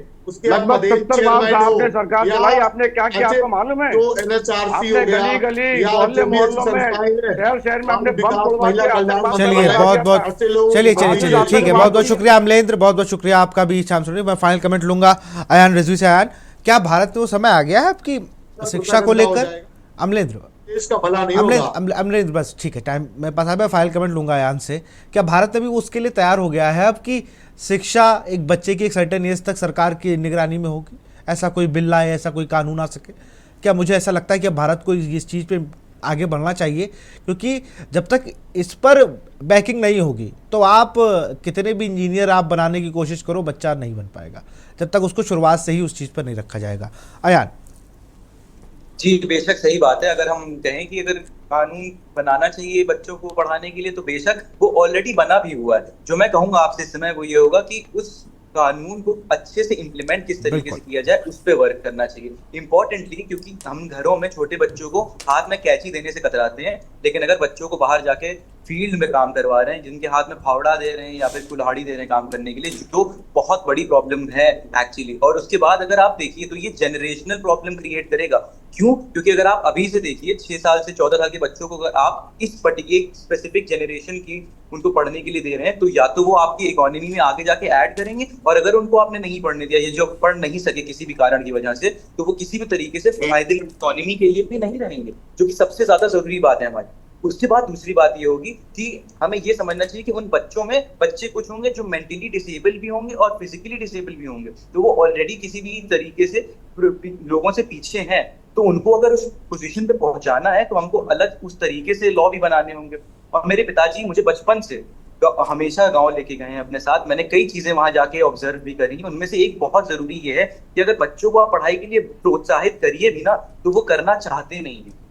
[SPEAKER 7] लगभग 70 साल से आपने सरकार चलाई, आपने क्या किया आपको मालूम है?
[SPEAKER 9] जो NHRC हो गया,
[SPEAKER 7] गली गली मोहल्ले मोहल्लों में, शहर में आपने बम तोड़वा के,
[SPEAKER 1] चलिए बहुत बहुत चलिए ठीक है, बहुत बहुत शुक्रिया अमलेंद्र, बहुत बहुत शुक्रिया आपका भी शाम सुनिए। मैं फाइनल कमेंट लूंगा अयान रिजवी से। अयान, क्या भारत में वो समय आ गया है आपकी शिक्षा को लेकर? अमलेंद्र,
[SPEAKER 9] देश का भला नहीं होगा।
[SPEAKER 1] अमलेंद्र बस ठीक है, टाइम मैं पता है, मैं फाइल कमेंट लूंगा अयान से। क्या भारत अभी उसके लिए तैयार हो गया है अब कि शिक्षा एक बच्चे की एक सर्टेन एज तक सरकार की निगरानी में होगी? ऐसा कोई बिल लाए, ऐसा कोई कानून आ सके क्या? मुझे ऐसा लगता है कि भारत को इस चीज़ पे आगे बढ़ना चाहिए, क्योंकि जब तक इस पर बैकिंग नहीं होगी तो आप कितने भी इंजीनियर आप बनाने की कोशिश करो, बच्चा नहीं बन पाएगा जब तक उसको शुरुआत से ही उस चीज़ पर नहीं रखा जाएगा। अयान
[SPEAKER 5] जी, बेशक सही बात है। अगर हम कहें कि अगर कानून बनाना चाहिए बच्चों को पढ़ाने के लिए, तो बेशक वो ऑलरेडी बना भी हुआ है। जो मैं कहूंगा आपसे इस समय वो ये होगा कि उस कानून को अच्छे से इम्प्लीमेंट किस तरीके से किया जाए, उस पर वर्क करना चाहिए इम्पोर्टेंटली। क्योंकि हम घरों में छोटे बच्चों को हाथ में कैंची देने से कतराते हैं, लेकिन अगर बच्चों को बाहर जाके फील्ड में काम करवा रहे हैं, जिनके हाथ में फावड़ा दे रहे हैं या फिर कुल्हाड़ी दे रहे हैं काम करने के लिए, तो बहुत बड़ी प्रॉब्लम है एक्चुअली। और उसके बाद अगर आप देखिए तो ये जनरेशनल प्रॉब्लम क्रिएट करेगा। क्यों? क्योंकि अगर आप अभी से देखिए 6 साल से 14 साल के बच्चों को अगर आप इस पर्टिकुलर स्पेसिफिक जनरेशन की उनको पढ़ने के लिए दे रहे हैं, तो या तो वो आपकी इकोनॉमी में आगे जाके ऐड करेंगे, और अगर उनको आपने नहीं पढ़ने दिया या जो पढ़ नहीं सके किसी भी कारण की वजह से, तो वो किसी भी तरीके से फायदे इकोनॉमी के लिए भी नहीं रहेंगे, जो कि सबसे ज्यादा जरूरी बात है हमारी। उसके बाद दूसरी बात ये होगी कि हमें ये समझना चाहिए कि उन बच्चों में बच्चे कुछ होंगे जो मेंटली डिसेबल भी होंगे और फिजिकली डिसेबल भी होंगे, तो वो ऑलरेडी किसी भी तरीके से लोगों से पीछे हैं। तो उनको अगर उस पोजीशन पे पहुंचाना है तो हमको अलग उस तरीके से लॉ भी बनाने होंगे। और मेरे पिताजी मुझे बचपन से हमेशा गांव लेके गए हैं अपने साथ, मैंने कई चीजें वहां जाके ऑब्जर्व भी करी। उनमें से एक बहुत जरूरी ये है कि अगर बच्चों को आप पढ़ाई के लिए प्रोत्साहित करिए भी ना, तो वो करना चाहते नहीं है।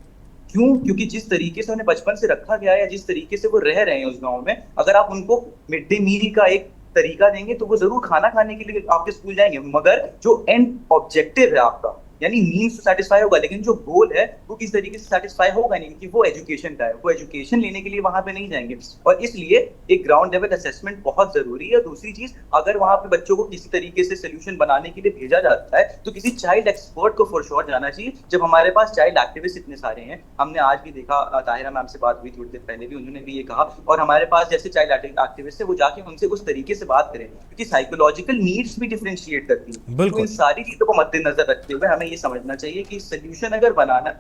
[SPEAKER 5] क्यों? क्योंकि जिस तरीके से उन्हें बचपन से रखा गया है या जिस तरीके से वो रह रहे हैं उस गांव में, अगर आप उनको मिड डे मील का एक तरीका देंगे तो वो जरूर खाना खाने के लिए आपके स्कूल जाएंगे, मगर जो एंड ऑब्जेक्टिव है आपका, यानी मीन्स तो सेटिस्फाई होगा, लेकिन जो गोल है वो किस तरीके से सेटिस्फाई होगा नहीं, क्योंकि वो एजुकेशन का है, वो एजुकेशन लेने के लिए वहां पे नहीं जाएंगे। और इसलिए एक ग्राउंड लेवल असेसमेंट बहुत जरूरी है। दूसरी चीज, अगर वहां पे बच्चों को किसी तरीके से सोल्यूशन बनाने के लिए भेजा जाता है तो किसी चाइल्ड एक्सपर्ट को फॉर श्योर जाना चाहिए। जब हमारे पास चाइल्ड एक्टिविस्ट इतने सारे हैं, हमने आज भी देखा, ताहिरा मैम से बात हुई थोड़ी देर पहले भी, उन्होंने भी ये कहा, और हमारे पास जैसे चाइल्ड एक्टिविस्ट है वो जाके उनसे उस तरीके से बात करें, क्योंकि साइकोलॉजिकल नीड्स भी डिफरेंशिएट करती है। तो इन सारी चीजों को मद्देनजर रखते हुए हमें ये समझना चाहिए कि सोल्यूशन अगर बनाना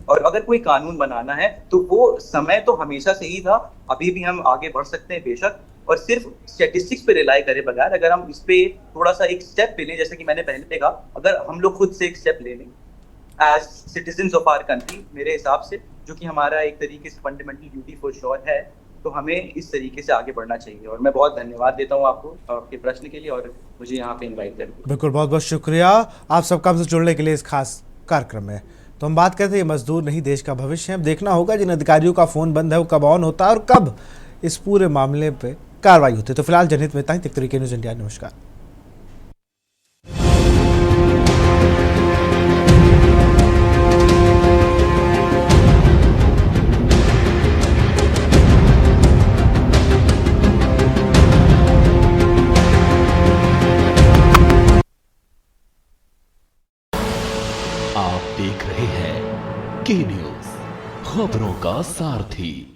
[SPEAKER 5] और अगर कोई कानून बनाना है तो वो समय तो हमेशा से ही था, अभी भी हम आगे बढ़ सकते हैं बेशक, और सिर्फ स्टैटिस्टिक्स पे रिलाई करे बगैर अगर हम इस पे थोड़ा सा एक स्टेप ले लें, जैसे कि मैंने पहले कहा, अगर हम लोग खुद से एक स्टेप ले लें as citizens of our country, मेरे हिसाब से, जो कि हमारा एक तरीके से फंडामेंटल ड्यूटी फॉर श्योर है, तो हमें इस तरीके से आगे बढ़ना चाहिए। और मैं बहुत धन्यवाद देता हूँ आपको आपके प्रश्न के लिए और मुझे यहाँ पे इन्वाइट करने के लिए।
[SPEAKER 1] बिल्कुल, बहुत बहुत शुक्रिया आप सबका हमसे जुड़ने के लिए इस खास कार्यक्रम में। तो हम बात करते हैं, ये मजदूर नहीं देश का भविष्य है। अब देखना होगा जिन अधिकारियों का फ़ोन बंद है वो कब ऑन होता है और कब इस पूरे मामले पे कार्रवाई होती है। तो फिलहाल जनहित में इतना ही। तक तरीके न्यूज़ इंडिया, नमस्कार।
[SPEAKER 10] आप देख रहे हैं के न्यूज़, खबरों का सारथी।